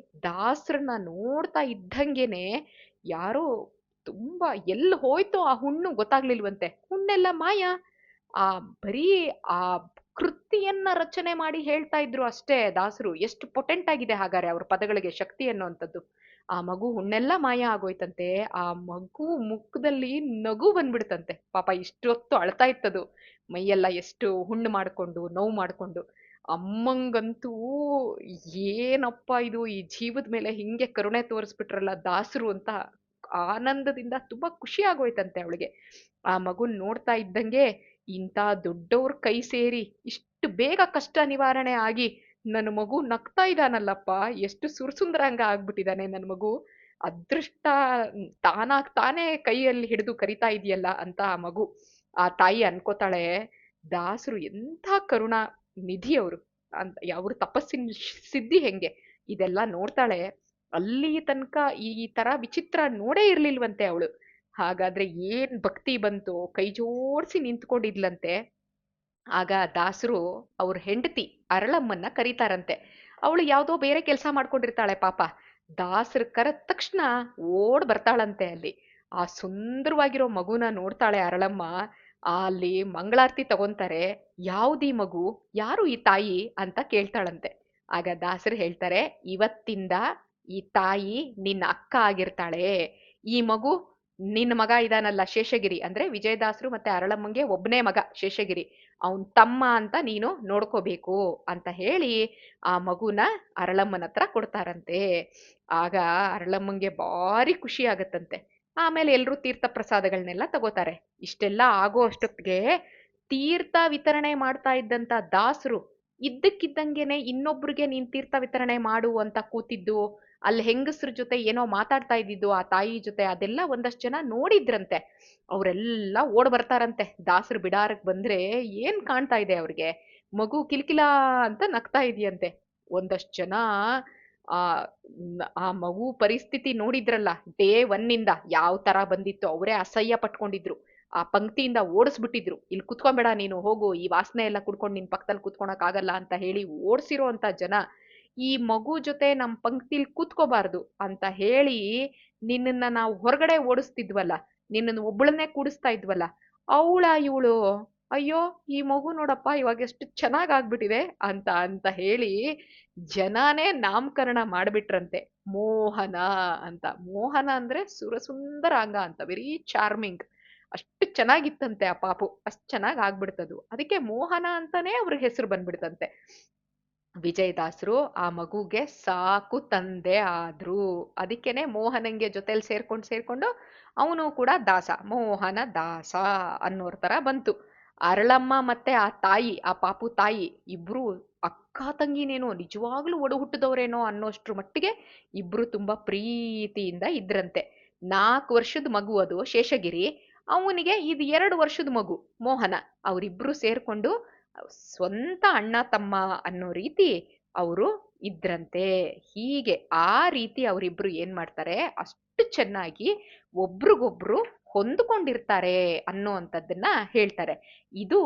ದಾಸರನ್ನ ನೋಡ್ತಾ ಇದ್ದಂಗೆನೆ ಯಾರೋ ತುಂಬಾ ಎಲ್ಲಿ ಹೋಯ್ತೋ ಆ ಹುಣ್ಣು ಗೊತ್ತಾಗ್ಲಿಲ್ವಂತೆ. ಹುಣ್ಣೆಲ್ಲ ಮಾಯ. ಆ ಬರೀ ಆ ಕೃತಿಯನ್ನ ರಚನೆ ಮಾಡಿ ಹೇಳ್ತಾ ಇದ್ರು ಅಷ್ಟೇ ದಾಸರು. ಎಷ್ಟು ಪೊಟೆಂಟ್ ಆಗಿದೆ ಹಾಗಾದ್ರೆ ಅವ್ರ ಪದಗಳಿಗೆ ಶಕ್ತಿ ಅನ್ನುವಂಥದ್ದು. ಆ ಮಗು ಹುಣ್ಣೆಲ್ಲ ಮಾಯ ಆಗೋಯ್ತಂತೆ. ಆ ಮಗು ಮುಖದಲ್ಲಿ ನಗು ಬಂದ್ಬಿಡ್ತಂತೆ. ಪಾಪ ಇಷ್ಟೊತ್ತು ಅಳ್ತಾ ಇತ್ತದು, ಮೈಯೆಲ್ಲ ಎಷ್ಟು ಹುಣ್ಣು ಮಾಡ್ಕೊಂಡು ನೋವು ಮಾಡ್ಕೊಂಡು. ಅಮ್ಮಂಗಂತೂ ಏನಪ್ಪ ಇದು, ಈ ಜೀವದ ಮೇಲೆ ಹಿಂಗೆ ಕರುಣೆ ತೋರಿಸ್ಬಿಟ್ರಲ್ಲ ದಾಸರು ಅಂತ ಆನಂದದಿಂದ ತುಂಬಾ ಖುಷಿ ಆಗೋಯ್ತಂತೆ ಅವಳಿಗೆ. ಆ ಮಗುನ್ ನೋಡ್ತಾ ಇದ್ದಂಗೆ ಇಂಥ ದೊಡ್ಡವ್ರ ಕೈ ಸೇರಿ ಇಷ್ಟು ಬೇಗ ಕಷ್ಟ ನಿವಾರಣೆ ಆಗಿ ನನ್ನ ಮಗು ನಗ್ತಾ ಇದ್ದಾನಲ್ಲಪ್ಪ, ಎಷ್ಟು ಸುರಸುಂದರಂಗ ಆಗ್ಬಿಟ್ಟಿದ್ದಾನೆ ನನ್ನ ಮಗು, ಅದೃಷ್ಟ ತಾನಾಗ್ ತಾನೇ ಕೈಯಲ್ಲಿ ಹಿಡಿದು ಕರಿತಾ ಇದೆಯಲ್ಲ ಅಂತ ಆ ಮಗು ಆ ತಾಯಿ ಅನ್ಕೋತಾಳೆ. ದಾಸರು ಎಂಥ ಕರುಣಾ ನಿಧಿ ಅವರು ಅಂತ, ಅವ್ರ ತಪಸ್ಸಿನ ಸಿದ್ಧಿ ಹೆಂಗೆ ಇದೆಲ್ಲ ನೋಡ್ತಾಳೆ. ಅಲ್ಲಿ ತನಕ ಈ ತರ ವಿಚಿತ್ರ ನೋಡೇ ಇರ್ಲಿಲ್ವಂತೆ ಅವಳು. ಹಾಗಾದ್ರೆ ಏನ್ ಭಕ್ತಿ ಬಂತು, ಕೈ ಜೋಡ್ಸಿ ನಿಂತ್ಕೊಂಡಿದ್ಲಂತೆ. ಆಗ ದಾಸರು ಅವ್ರ ಹೆಂಡತಿ ಅರಳಮ್ಮನ್ನ ಕರೀತಾರಂತೆ. ಅವಳು ಯಾವ್ದೋ ಬೇರೆ ಕೆಲಸ ಮಾಡ್ಕೊಂಡಿರ್ತಾಳೆ ಪಾಪ. ದಾಸರು ಕರೆದ ತಕ್ಷಣ ಓಡ್ ಬರ್ತಾಳಂತೆ ಅಲ್ಲಿ. ಆ ಸುಂದರವಾಗಿರೋ ಮಗುನ ನೋಡ್ತಾಳೆ ಅರಳಮ್ಮ. ಅಲ್ಲಿ ಮಂಗಳಾರತಿ ತಗೊಂತಾರೆ. ಯಾವ್ದೀ ಮಗು, ಯಾರು ಈ ತಾಯಿ ಅಂತ ಕೇಳ್ತಾಳಂತೆ. ಆಗ ದಾಸರು ಹೇಳ್ತಾರೆ, ಇವತ್ತಿಂದ ಈ ತಾಯಿ ನಿನ್ನ ಅಕ್ಕ ಆಗಿರ್ತಾಳೆ. ಈ ಮಗು ನಿನ್ನ ಮಗ ಇದಾನಲ್ಲ ಶೇಷಗಿರಿ, ಅಂದ್ರೆ ವಿಜಯದಾಸರು ಮತ್ತೆ ಅರಳಮ್ಮಂಗೆ ಒಬ್ಬನೇ ಮಗ ಶೇಷಗಿರಿ, ಅವನ್ ತಮ್ಮ ಅಂತ ನೀನು ನೋಡ್ಕೋಬೇಕು ಅಂತ ಹೇಳಿ ಆ ಮಗುನ ಅರಳಮ್ಮನ ಹತ್ರ ಕೊಡ್ತಾರಂತೆ. ಆಗ ಅರಳಮ್ಮಂಗೆ ಭಾರಿ ಖುಷಿ ಆಗತ್ತಂತೆ. ಆಮೇಲೆ ಎಲ್ರೂ ತೀರ್ಥ ಪ್ರಸಾದಗಳನ್ನೆಲ್ಲ ತಗೋತಾರೆ. ಇಷ್ಟೆಲ್ಲ ಆಗೋ ಅಷ್ಟೊತ್ತಿಗೆ ತೀರ್ಥ ವಿತರಣೆ ಮಾಡ್ತಾ ಇದ್ದಂತ ದಾಸರು ಇದ್ದಕ್ಕಿದ್ದಂಗೆನೆ ಇನ್ನೊಬ್ರಿಗೆ ನೀನ್ ತೀರ್ಥ ವಿತರಣೆ ಮಾಡು ಅಂತ ಕೂತಿದ್ದು, ಅಲ್ಲಿ ಹೆಂಗಸ್ರ ಜೊತೆ ಏನೋ ಮಾತಾಡ್ತಾ ಇದ್ದಿದ್ದು ಆ ತಾಯಿ ಜೊತೆ, ಅದೆಲ್ಲ ಒಂದಷ್ಟು ಜನ ನೋಡಿದ್ರಂತೆ. ಅವರೆಲ್ಲ ಓಡ್ ಬರ್ತಾರಂತೆ. ದಾಸರು ಬಿಡಾರಕ್ ಬಂದ್ರೆ ಏನ್ ಕಾಣ್ತಾ ಇದೆ ಅವ್ರಿಗೆ, ಮಗು ಕಿಲ್ಕಿಲಾ ಅಂತ ನಗ್ತಾ ಇದೆಯಂತೆ. ಒಂದಷ್ಟು ಜನ ಆ ಆ ಮಗು ಪರಿಸ್ಥಿತಿ ನೋಡಿದ್ರಲ್ಲ, ಡೇ ಒನ್ನಿಂದ ಯಾವ ತರ ಬಂದಿತ್ತು, ಅವರೇ ಅಸಹ್ಯ ಪಟ್ಕೊಂಡಿದ್ರು. ಆ ಪಂಕ್ತಿಯಿಂದ ಓಡಿಸ್ಬಿಟ್ಟಿದ್ರು. ಇಲ್ಲಿ ಕುತ್ಕೊಂಬೇಡ ನೀನು, ಹೋಗು, ಈ ವಾಸನೆ ಎಲ್ಲ ಕುಡ್ಕೊಂಡು ನಿನ್ ಪಕ್ಕದಲ್ಲಿ ಕುತ್ಕೊಳಕ್ ಆಗಲ್ಲ ಅಂತ ಹೇಳಿ ಓಡಿಸಿರೋ ಅಂತ ಜನ ಈ ಮಗು ಜೊತೆ ನಮ್ ಪಂಕ್ತಿಲ್ ಕೂತ್ಕೋಬಾರ್ದು ಅಂತ ಹೇಳಿ ನಿನ್ನನ್ನ ನಾವು ಹೊರಗಡೆ ಓಡಿಸ್ತಿದ್ವಲ್ಲ, ನಿನ್ನನ್ನು ಒಬ್ಬಳನ್ನೇ ಕೂಡಿಸ್ತಾ ಇದ್ವಲ್ಲ, ಅವಳ ಇವಳು ಅಯ್ಯೋ ಈ ಮಗು ನೋಡಪ್ಪ ಇವಾಗ ಎಷ್ಟು ಚೆನ್ನಾಗ್ ಆಗ್ಬಿಟ್ಟಿದೆ ಅಂತ ಅಂತ ಹೇಳಿ ಜನನೇ ನಾಮಕರಣ ಮಾಡ್ಬಿಟ್ರಂತೆ ಮೋಹನ ಅಂತ. ಮೋಹನ ಅಂದ್ರೆ ಸುರಸುಂದರಾಂಗ ಅಂತ, ವೆರಿ ಚಾರ್ಮಿಂಗ್. ಅಷ್ಟು ಚೆನ್ನಾಗಿತ್ತಂತೆ ಆ ಪಾಪು, ಅಷ್ಟ್ ಚೆನ್ನಾಗ್ ಆಗ್ಬಿಡ್ತದು. ಅದಕ್ಕೆ ಮೋಹನ ಅಂತಾನೆ ಅವ್ರಿಗೆ ಹೆಸರು ಬಂದ್ಬಿಡ್ತಂತೆ. ವಿಜಯದಾಸರು ಆ ಮಗುಗೆ ಸಾಕು ತಂದೆ ಆದ್ರು. ಅದಕ್ಕೇನೆ ಮೋಹನಂಗೆ ಜೊತೆಲಿ ಸೇರ್ಕೊಂಡು ಅವನು ಕೂಡ ದಾಸ, ಮೋಹನ ದಾಸ ಅನ್ನೋರ್ ತರ ಬಂತು. ಅರಳಮ್ಮ ಮತ್ತೆ ಆ ತಾಯಿ, ಆ ಪಾಪು ತಾಯಿ ಇಬ್ರು ಅಕ್ಕ ತಂಗಿನೇನೋ, ನಿಜವಾಗ್ಲೂ ಒಡ ಹುಟ್ಟಿದವ್ರೇನೋ ಅನ್ನೋಷ್ಟ್ರ ಮಟ್ಟಿಗೆ ಇಬ್ರು ತುಂಬಾ ಪ್ರೀತಿಯಿಂದ ಇದ್ರಂತೆ. 4 ವರ್ಷದ ಮಗು ಅದು ಶೇಷಗಿರಿ, ಅವನಿಗೆ ಇದು 2 ವರ್ಷದ ಮಗು ಮೋಹನ. ಅವರಿಬ್ರು ಸೇರ್ಕೊಂಡು ಸ್ವಂತ ಅಣ್ಣ ತಮ್ಮ ಅನ್ನೋ ರೀತಿ ಅವರು ಇದ್ರಂತೆ. ಹೀಗೆ ಆ ರೀತಿ ಅವರಿಬ್ರು ಏನ್ ಮಾಡ್ತಾರೆ, ಅಷ್ಟು ಚೆನ್ನಾಗಿ ಒಬ್ರಿಗೊಬ್ರು ಹೊಂದ್ಕೊಂಡಿರ್ತಾರೆ ಅನ್ನೋ ಅಂಥದ್ದನ್ನ ಹೇಳ್ತಾರೆ. ಇದು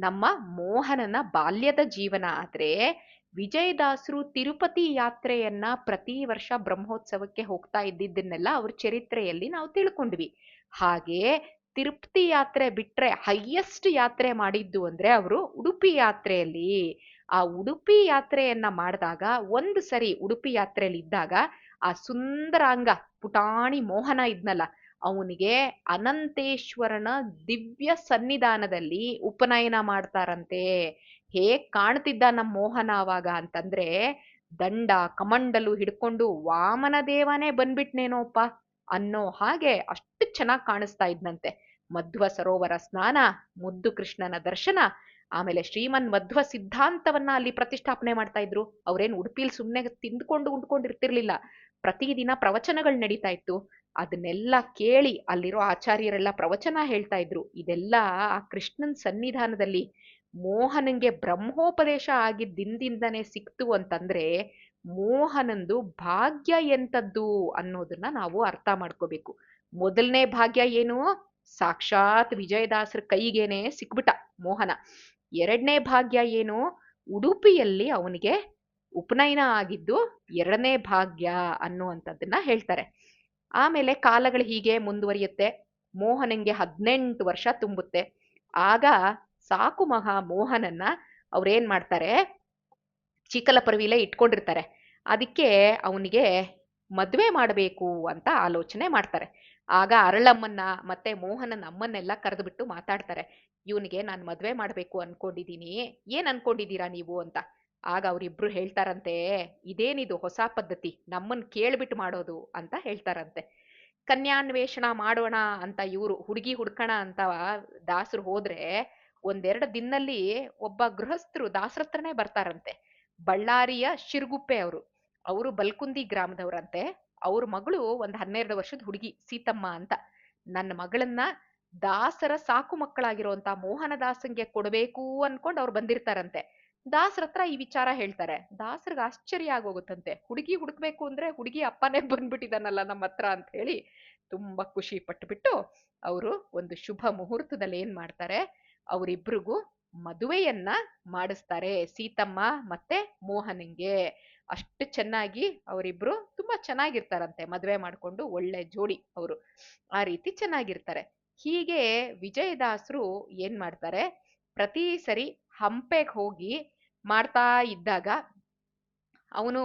ನಮ್ಮ ಮೋಹನನ ಬಾಲ್ಯದ ಜೀವನ. ಆದ್ರೆ ವಿಜಯದಾಸರು ತಿರುಪತಿ ಯಾತ್ರೆಯನ್ನ ಪ್ರತಿ ವರ್ಷ ಬ್ರಹ್ಮೋತ್ಸವಕ್ಕೆ ಹೋಗ್ತಾ ಇದ್ದಿದ್ದನ್ನೆಲ್ಲ ಅವ್ರ ಚರಿತ್ರೆಯಲ್ಲಿ ನಾವು ತಿಳ್ಕೊಂಡ್ವಿ. ಹಾಗೆ ತಿರುಪತಿ ಯಾತ್ರೆ ಬಿಟ್ರೆ ಹೈಯೆಸ್ಟ್ ಯಾತ್ರೆ ಮಾಡಿದ್ದು ಅಂದ್ರೆ ಅವರು ಉಡುಪಿ ಯಾತ್ರೆಯಲ್ಲಿ. ಆ ಉಡುಪಿ ಯಾತ್ರೆಯನ್ನ ಮಾಡಿದಾಗ, ಒಂದು ಸರಿ ಉಡುಪಿ ಯಾತ್ರೆಯಲ್ಲಿ ಇದ್ದಾಗ ಆ ಸುಂದರಾಂಗ ಪುಟಾಣಿ ಮೋಹನ ಇದ್ನಲ್ಲ, ಅವನಿಗೆ ಅನಂತೇಶ್ವರನ ದಿವ್ಯ ಸನ್ನಿಧಾನದಲ್ಲಿ ಉಪನಯನ ಮಾಡ್ತಾರಂತೆ. ಹೇಗ್ ಕಾಣ್ತಿದ್ದ ನಮ್ಮ ಮೋಹನ ಅವಾಗ ಅಂತಂದ್ರೆ, ದಂಡ ಕಮಂಡಲು ಹಿಡ್ಕೊಂಡು ವಾಮನ ದೇವನೇ ಬಂದ್ಬಿಟ್ನೇನೋಪ್ಪ ಅನ್ನೋ ಹಾಗೆ ಅಷ್ಟು ಚೆನ್ನಾಗಿ ಕಾಣಿಸ್ತಾ ಇದ್ನಂತೆ. ಮಧ್ವ ಸರೋವರ ಸ್ನಾನ, ಮುದ್ದು ಕೃಷ್ಣನ ದರ್ಶನ, ಆಮೇಲೆ ಶ್ರೀಮನ್ ಮಧ್ವ ಸಿದ್ಧಾಂತವನ್ನ ಅಲ್ಲಿ ಪ್ರತಿಷ್ಠಾಪನೆ ಮಾಡ್ತಾ ಇದ್ರು. ಅವ್ರೇನ್ ಉಡುಪಿಲ್ ಸುಮ್ನೆ ತಿಂದ್ಕೊಂಡು ಉಂಡ್ಕೊಂಡಿರ್ತಿರ್ಲಿಲ್ಲ, ಪ್ರತಿದಿನ ಪ್ರವಚನಗಳು ನಡೀತಾ ಇತ್ತು. ಅದನ್ನೆಲ್ಲ ಕೇಳಿ ಅಲ್ಲಿರೋ ಆಚಾರ್ಯರೆಲ್ಲ ಪ್ರವಚನ ಹೇಳ್ತಾ ಇದ್ರು. ಇದೆಲ್ಲ ಆ ಕೃಷ್ಣನ್ ಸನ್ನಿಧಾನದಲ್ಲಿ ಮೋಹನಂಗೆ ಬ್ರಹ್ಮೋಪದೇಶ ಆಗಿದ್ದಿಂದನೇ ಸಿಕ್ತು ಅಂತಂದ್ರೆ ಮೋಹನಂದು ಭಾಗ್ಯ ಎಂತದ್ದು ಅನ್ನೋದನ್ನ ನಾವು ಅರ್ಥ ಮಾಡ್ಕೋಬೇಕು. ಮೊದಲನೇ ಭಾಗ್ಯ ಏನು? ಸಾಕ್ಷಾತ್ ವಿಜಯದಾಸರ ಕೈಗೇನೆ ಸಿಕ್ಬಿಟ್ಟ ಮೋಹನ. ಎರಡನೇ ಭಾಗ್ಯ ಏನು? ಉಡುಪಿಯಲ್ಲಿ ಅವನಿಗೆ ಉಪನಯನ ಆಗಿದ್ದು ಎರಡನೇ ಭಾಗ್ಯ ಅನ್ನುವಂಥದ್ದನ್ನ ಹೇಳ್ತಾರೆ. ಆಮೇಲೆ ಕಾಲಗಳು ಹೀಗೆ ಮುಂದುವರಿಯುತ್ತೆ. ಮೋಹನಂಗೆ 18 ವರ್ಷ ತುಂಬುತ್ತೆ. ಆಗ ಸಾಕು ಮಹಾ ಮೋಹನನ್ನ ಅವ್ರೇನ್ ಮಾಡ್ತಾರೆ, ಚಿಕ್ಕಲಪರವಿಲೆ ಇಟ್ಕೊಂಡಿರ್ತಾರೆ. ಅದಕ್ಕೆ ಅವನಿಗೆ ಮದ್ವೆ ಮಾಡಬೇಕು ಅಂತ ಆಲೋಚನೆ ಮಾಡ್ತಾರೆ. ಆಗ ಅರಳಮ್ಮನ್ನ ಮತ್ತೆ ಮೋಹನನ ಅಮ್ಮನ್ನೆಲ್ಲ ಕರೆದುಬಿಟ್ಟು ಮಾತಾಡ್ತಾರೆ. ಇವನಿಗೆ ನಾನು ಮದ್ವೆ ಮಾಡ್ಬೇಕು ಅನ್ಕೊಂಡಿದೀನಿ, ಏನ್ ಅನ್ಕೊಂಡಿದೀರಾ ನೀವು ಅಂತ. ಆಗ ಅವ್ರಿಬ್ರು ಹೇಳ್ತಾರಂತೆ, ಇದೇನಿದು ಹೊಸ ಪದ್ಧತಿ, ನಮ್ಮನ್ ಕೇಳ್ಬಿಟ್ಟು ಮಾಡೋದು ಅಂತ ಹೇಳ್ತಾರಂತೆ. ಕನ್ಯಾನ್ವೇಷಣ ಮಾಡೋಣ ಅಂತ ಇವರು ಹುಡುಗಿ ಹುಡ್ಕಣ ಅಂತ ದಾಸರು ಹೋದ್ರೆ, ಒಂದೆರಡು ದಿನದಲ್ಲಿ ಒಬ್ಬ ಗೃಹಸ್ಥರು ದಾಸರತ್ರನೇ ಬರ್ತಾರಂತೆ. ಬಳ್ಳಾರಿಯ ಶಿರ್ಗುಪ್ಪೆ ಅವರು, ಅವರು ಬಲ್ಕುಂದಿ ಗ್ರಾಮದವರಂತೆ. ಅವ್ರ ಮಗಳು ಒಂದ್ 12 ವರ್ಷದ ಹುಡುಗಿ ಸೀತಮ್ಮ ಅಂತ. ನನ್ನ ಮಗಳನ್ನ ದಾಸರ ಸಾಕು ಮಕ್ಕಳಾಗಿರುವಂತ ಮೋಹನ ದಾಸಂಗೆ ಕೊಡಬೇಕು ಅನ್ಕೊಂಡ್ ಅವ್ರು ಬಂದಿರ್ತಾರಂತೆ. ದಾಸರ ಹತ್ರ ಈ ವಿಚಾರ ಹೇಳ್ತಾರೆ. ದಾಸರಿಗೆ ಆಶ್ಚರ್ಯ ಆಗೋಗುತ್ತಂತೆ, ಹುಡುಗಿ ಹುಡುಕ್ಬೇಕು ಅಂದ್ರೆ ಹುಡುಗಿ ಅಪ್ಪನೇ ಬಂದ್ಬಿಟ್ಟಿದಾನಲ್ಲ ನಮ್ಮ ಹತ್ರ ಅಂತ ಹೇಳಿ ತುಂಬಾ ಖುಷಿ ಪಟ್ಬಿಟ್ಟು ಅವರು ಒಂದು ಶುಭ ಮುಹೂರ್ತದಲ್ಲಿ ಏನ್ ಮಾಡ್ತಾರೆ, ಅವರಿಬ್ರಿಗೂ ಮದುವೆಯನ್ನ ಮಾಡಿಸ್ತಾರೆ, ಸೀತಮ್ಮ ಮತ್ತೆ ಮೋಹನಂಗೆ. ಅಷ್ಟು ಚೆನ್ನಾಗಿ ಅವರಿಬ್ರು ತುಂಬಾ ಚೆನ್ನಾಗಿರ್ತಾರಂತೆ, ಮದುವೆ ಮಾಡ್ಕೊಂಡು ಒಳ್ಳೆ ಜೋಡಿ ಅವರು, ಆ ರೀತಿ ಚೆನ್ನಾಗಿರ್ತಾರೆ. ಹೀಗೆ ವಿಜಯದಾಸರು ಏನ್ ಮಾಡ್ತಾರೆ, ಪ್ರತಿ ಸರಿ ಹಂಪೆಗೆ ಹೋಗಿ ಮಾಡ್ತಾ ಇದ್ದಾಗ ಅವನು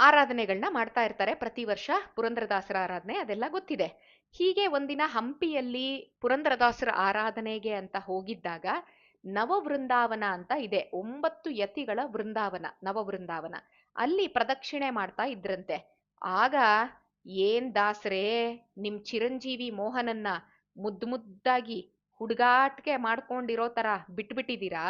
ಆರಾಧನೆಗಳನ್ನ ಮಾಡ್ತಾ ಇರ್ತಾರೆ. ಪ್ರತಿ ವರ್ಷ ಪುರಂದರದಾಸರ ಆರಾಧನೆ ಅದೆಲ್ಲ ಗೊತ್ತಿದೆ. ಹೀಗೆ ಒಂದಿನ ಹಂಪಿಯಲ್ಲಿ ಪುರಂದರದಾಸರ ಆರಾಧನೆಗೆ ಅಂತ ಹೋಗಿದ್ದಾಗ ನವವೃಂದಾವನ ಅಂತ ಇದೆ, 9 ಯತಿಗಳ ವೃಂದಾವನ, ನವವೃಂದಾವನ. ಅಲ್ಲಿ ಪ್ರದಕ್ಷಿಣೆ ಮಾಡ್ತಾ ಇದ್ರಂತೆ. ಆಗ ಏನ್ ದಾಸರೇ, ನಿಮ್ ಚಿರಂಜೀವಿ ಮೋಹನನ್ನ ಮುದ್ದು ಮುದ್ದಾಗಿ ಹುಡುಗಾಟ್ಗೆ ಮಾಡ್ಕೊಂಡಿರೋ ತರ ಬಿಟ್ಬಿಟ್ಟಿದೀರಾ,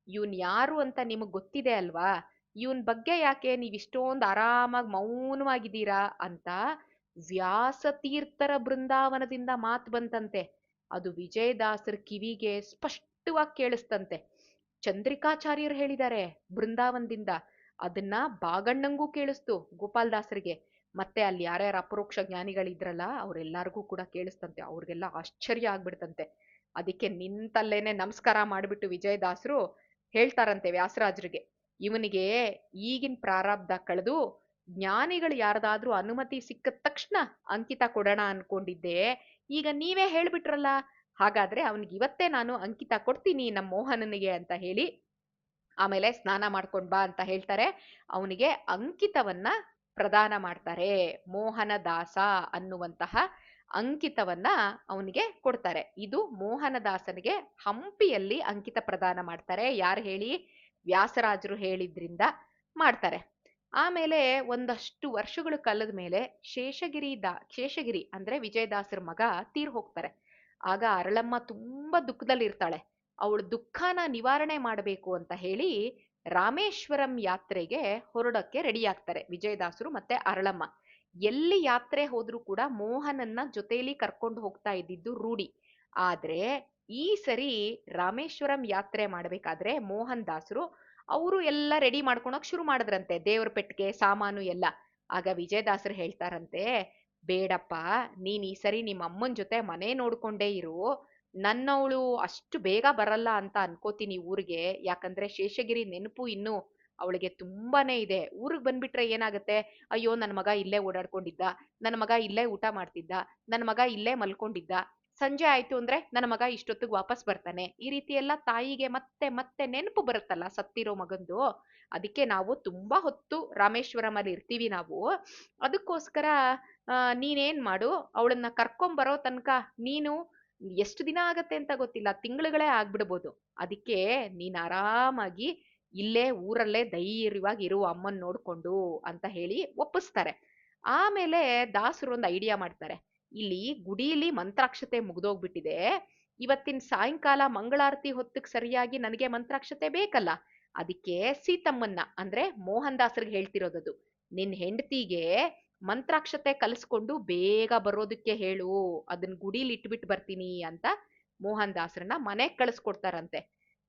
ಇವನ್ ಯಾರು ಅಂತ ನಿಮಗ್ ಗೊತ್ತಿದೆ ಅಲ್ವಾ, ಇವನ್ ಬಗ್ಗೆ ಯಾಕೆ ನೀವ್ ಇಷ್ಟೊಂದು ಆರಾಮಾಗಿ ಮೌನವಾಗಿದ್ದೀರಾ ಅಂತ ವ್ಯಾಸತೀರ್ಥರ ಬೃಂದಾವನದಿಂದ ಮಾತು ಬಂತಂತೆ. ಅದು ವಿಜಯದಾಸರ ಕಿವಿಗೆ ಸ್ಪಷ್ಟವಾಗಿ ಕೇಳಿಸ್ತಂತೆ. ಚಂದ್ರಿಕಾಚಾರ್ಯರು ಹೇಳಿದ್ದಾರೆ ಬೃಂದಾವನದಿಂದ, ಅದನ್ನ ಬಾಗಣ್ಣಂಗೂ ಕೇಳಿಸ್ತು, ಗೋಪಾಲದಾಸರಿಗೆ, ಮತ್ತೆ ಅಲ್ಲಿ ಯಾರ್ಯಾರ ಅಪರೋಕ್ಷ ಜ್ಞಾನಿಗಳಿದ್ರಲ್ಲ ಅವ್ರೆಲ್ಲಾರ್ಗೂ ಕೂಡ ಕೇಳಿಸ್ತಂತೆ. ಅವ್ರಿಗೆಲ್ಲ ಆಶ್ಚರ್ಯ ಆಗ್ಬಿಡ್ತಂತೆ. ಅದಕ್ಕೆ ನಿಂತಲ್ಲೇನೆ ನಮಸ್ಕಾರ ಮಾಡ್ಬಿಟ್ಟು ವಿಜಯದಾಸರು ಹೇಳ್ತಾರಂತೆ ವ್ಯಾಸರಾಜರಿಗೆ, ಇವನಿಗೆ ಈಗಿನ ಪ್ರಾರಬ್ಧ ಕಳೆದು ಜ್ಞಾನಿಗಳು ಯಾರದಾದ್ರೂ ಅನುಮತಿ ಸಿಕ್ಕ ತಕ್ಷಣ ಅಂಕಿತ ಕೊಡೋಣ ಅನ್ಕೊಂಡಿದ್ದೆ, ಈಗ ನೀವೇ ಹೇಳ್ಬಿಟ್ರಲ್ಲ, ಹಾಗಾದ್ರೆ ಅವನಿಗೆ ಇವತ್ತೇ ನಾನು ಅಂಕಿತ ಕೊಡ್ತೀನಿ ನಮ್ಮ ಮೋಹನನಿಗೆ ಅಂತ ಹೇಳಿ, ಆಮೇಲೆ ಸ್ನಾನ ಮಾಡ್ಕೊಂಡ್ ಬಾ ಅಂತ ಹೇಳ್ತಾರೆ. ಅವನಿಗೆ ಅಂಕಿತವನ್ನ ಪ್ರದಾನ ಮಾಡ್ತಾರೆ. ಮೋಹನ ದಾಸ ಅನ್ನುವಂತಹ ಅಂಕಿತವನ್ನ ಅವನಿಗೆ ಕೊಡ್ತಾರೆ. ಇದು ಮೋಹನದಾಸನಿಗೆ ಹಂಪಿಯಲ್ಲಿ ಅಂಕಿತ ಪ್ರದಾನ ಮಾಡ್ತಾರೆ. ಯಾರು ಹೇಳಿ? ವ್ಯಾಸರಾಜರು ಹೇಳಿದ್ರಿಂದ ಮಾಡ್ತಾರೆ. ಆಮೇಲೆ ಒಂದಷ್ಟು ವರ್ಷಗಳು ಕಳೆದ ಮೇಲೆ ಶೇಷಗಿರಿ ಅಂದ್ರೆ ವಿಜಯದಾಸರ ಮಗ ತೀರ್ ಹೋಗ್ತಾರೆ. ಆಗ ಅರಳಮ್ಮ ತುಂಬಾ ದುಃಖದಲ್ಲಿರ್ತಾಳೆ. ಅವಳು ದುಃಖನ ನಿವಾರಣೆ ಮಾಡಬೇಕು ಅಂತ ಹೇಳಿ ರಾಮೇಶ್ವರಂ ಯಾತ್ರೆಗೆ ಹೊರಡಕ್ಕೆ ರೆಡಿ ಆಗ್ತಾರೆ ವಿಜಯದಾಸರು ಮತ್ತೆ ಅರಳಮ್ಮ. ಎಲ್ಲಿ ಯಾತ್ರೆ ಹೋದ್ರೂ ಕೂಡ ಮೋಹನನ್ನ ಜೊತೆಯಲ್ಲಿ ಕರ್ಕೊಂಡು ಹೋಗ್ತಾ ಇದ್ದಿದ್ದು ರೂಢಿ. ಆದ್ರೆ ಈ ಸರಿ ರಾಮೇಶ್ವರಂ ಯಾತ್ರೆ ಮಾಡ್ಬೇಕಾದ್ರೆ ಮೋಹನ್ ದಾಸರು ಅವರು ಎಲ್ಲ ರೆಡಿ ಮಾಡ್ಕೊಳಕ್ ಶುರು ಮಾಡಿದ್ರಂತೆ, ದೇವ್ರ ಪೆಟ್ಟಿಗೆ ಸಾಮಾನು ಎಲ್ಲ. ಆಗ ವಿಜಯದಾಸರು ಹೇಳ್ತಾರಂತೆ, ಬೇಡಪ್ಪ, ನೀನ್ ಈ ಸರಿ ನಿಮ್ಮ ಅಮ್ಮನ ಜೊತೆ ಮನೆ ನೋಡ್ಕೊಂಡೇ ಇರು. ನನ್ನವಳು ಅಷ್ಟು ಬೇಗ ಬರಲ್ಲ ಅಂತ ಅನ್ಕೋತೀನಿ ಊರಿಗೆ. ಯಾಕಂದ್ರೆ ಶೇಷಗಿರಿ ನೆನಪು ಇನ್ನು ಅವಳಿಗೆ ತುಂಬಾನೇ ಇದೆ. ಊರಿಗೆ ಬಂದ್ಬಿಟ್ರೆ ಏನಾಗತ್ತೆ, ಅಯ್ಯೋ ನನ್ನ ಮಗ ಇಲ್ಲೇ ಓಡಾಡ್ಕೊಂಡಿದ್ದ, ನನ್ನ ಮಗ ಇಲ್ಲೇ ಊಟ ಮಾಡ್ತಿದ್ದ, ನನ್ನ ಮಗ ಇಲ್ಲೇ ಮಲ್ಕೊಂಡಿದ್ದ, ಸಂಜೆ ಆಯ್ತು ಅಂದ್ರೆ ನನ್ನ ಮಗ ಇಷ್ಟೊತ್ತಿಗೆ ವಾಪಸ್ ಬರ್ತಾನೆ, ಈ ರೀತಿ ಎಲ್ಲ ತಾಯಿಗೆ ಮತ್ತೆ ಮತ್ತೆ ನೆನಪು ಬರುತ್ತಲ್ಲ ಸತ್ತಿರೋ ಮಗಂದು. ಅದಕ್ಕೆ ನಾವು ತುಂಬಾ ಹೊತ್ತು ರಾಮೇಶ್ವರಂ ಅಲ್ಲಿ ಇರ್ತೀವಿ ನಾವು. ಅದಕ್ಕೋಸ್ಕರ ನೀನೇನ್ ಮಾಡು, ಅವಳನ್ನ ಕರ್ಕೊಂಬರೋ ತನಕ ನೀನು ಎಷ್ಟು ದಿನ ಆಗತ್ತೆ ಅಂತ ಗೊತ್ತಿಲ್ಲ, ತಿಂಗಳುಗಳೇ ಆಗ್ಬಿಡ್ಬೋದು. ಅದಕ್ಕೆ ನೀನ್ ಆರಾಮಾಗಿ ಇಲ್ಲೇ ಊರಲ್ಲೇ ಧೈರ್ಯವಾಗಿ ಇರು ಅಮ್ಮನ್ ನೋಡ್ಕೊಂಡು ಅಂತ ಹೇಳಿ ಒಪ್ಪಿಸ್ತಾರೆ. ಆಮೇಲೆ ದಾಸರು ಒಂದು ಐಡಿಯಾ ಮಾಡ್ತಾರೆ. ಇಲ್ಲಿ ಗುಡಿಲಿ ಮಂತ್ರಾಕ್ಷತೆ ಮುಗ್ದೋಗ್ಬಿಟ್ಟಿದೆ, ಇವತ್ತಿನ ಸಾಯಂಕಾಲ ಮಂಗಳಾರತಿ ಹೊತ್ತಿಗೆ ಸರಿಯಾಗಿ ನನಗೆ ಮಂತ್ರಾಕ್ಷತೆ ಬೇಕಲ್ಲ. ಅದಕ್ಕೆ ಸೀತಮ್ಮನ್ನ ಅಂದ್ರೆ ಮೋಹನ್ ದಾಸರಿಗೆ ಹೇಳ್ತಿರೋದದು, ನಿನ್ ಹೆಂಡತಿಗೆ ಮಂತ್ರಾಕ್ಷತೆ ಕಲಿಸ್ಕೊಂಡು ಬೇಗ ಬರೋದಕ್ಕೆ ಹೇಳು, ಅದನ್ನ ಗುಡಿಲಿ ಇಟ್ಬಿಟ್ಟು ಬರ್ತೀನಿ ಅಂತ ಮೋಹನ್ ದಾಸರನ್ನ ಮನೆಗ್ ಕಳಿಸ್ಕೊಡ್ತಾರಂತೆ.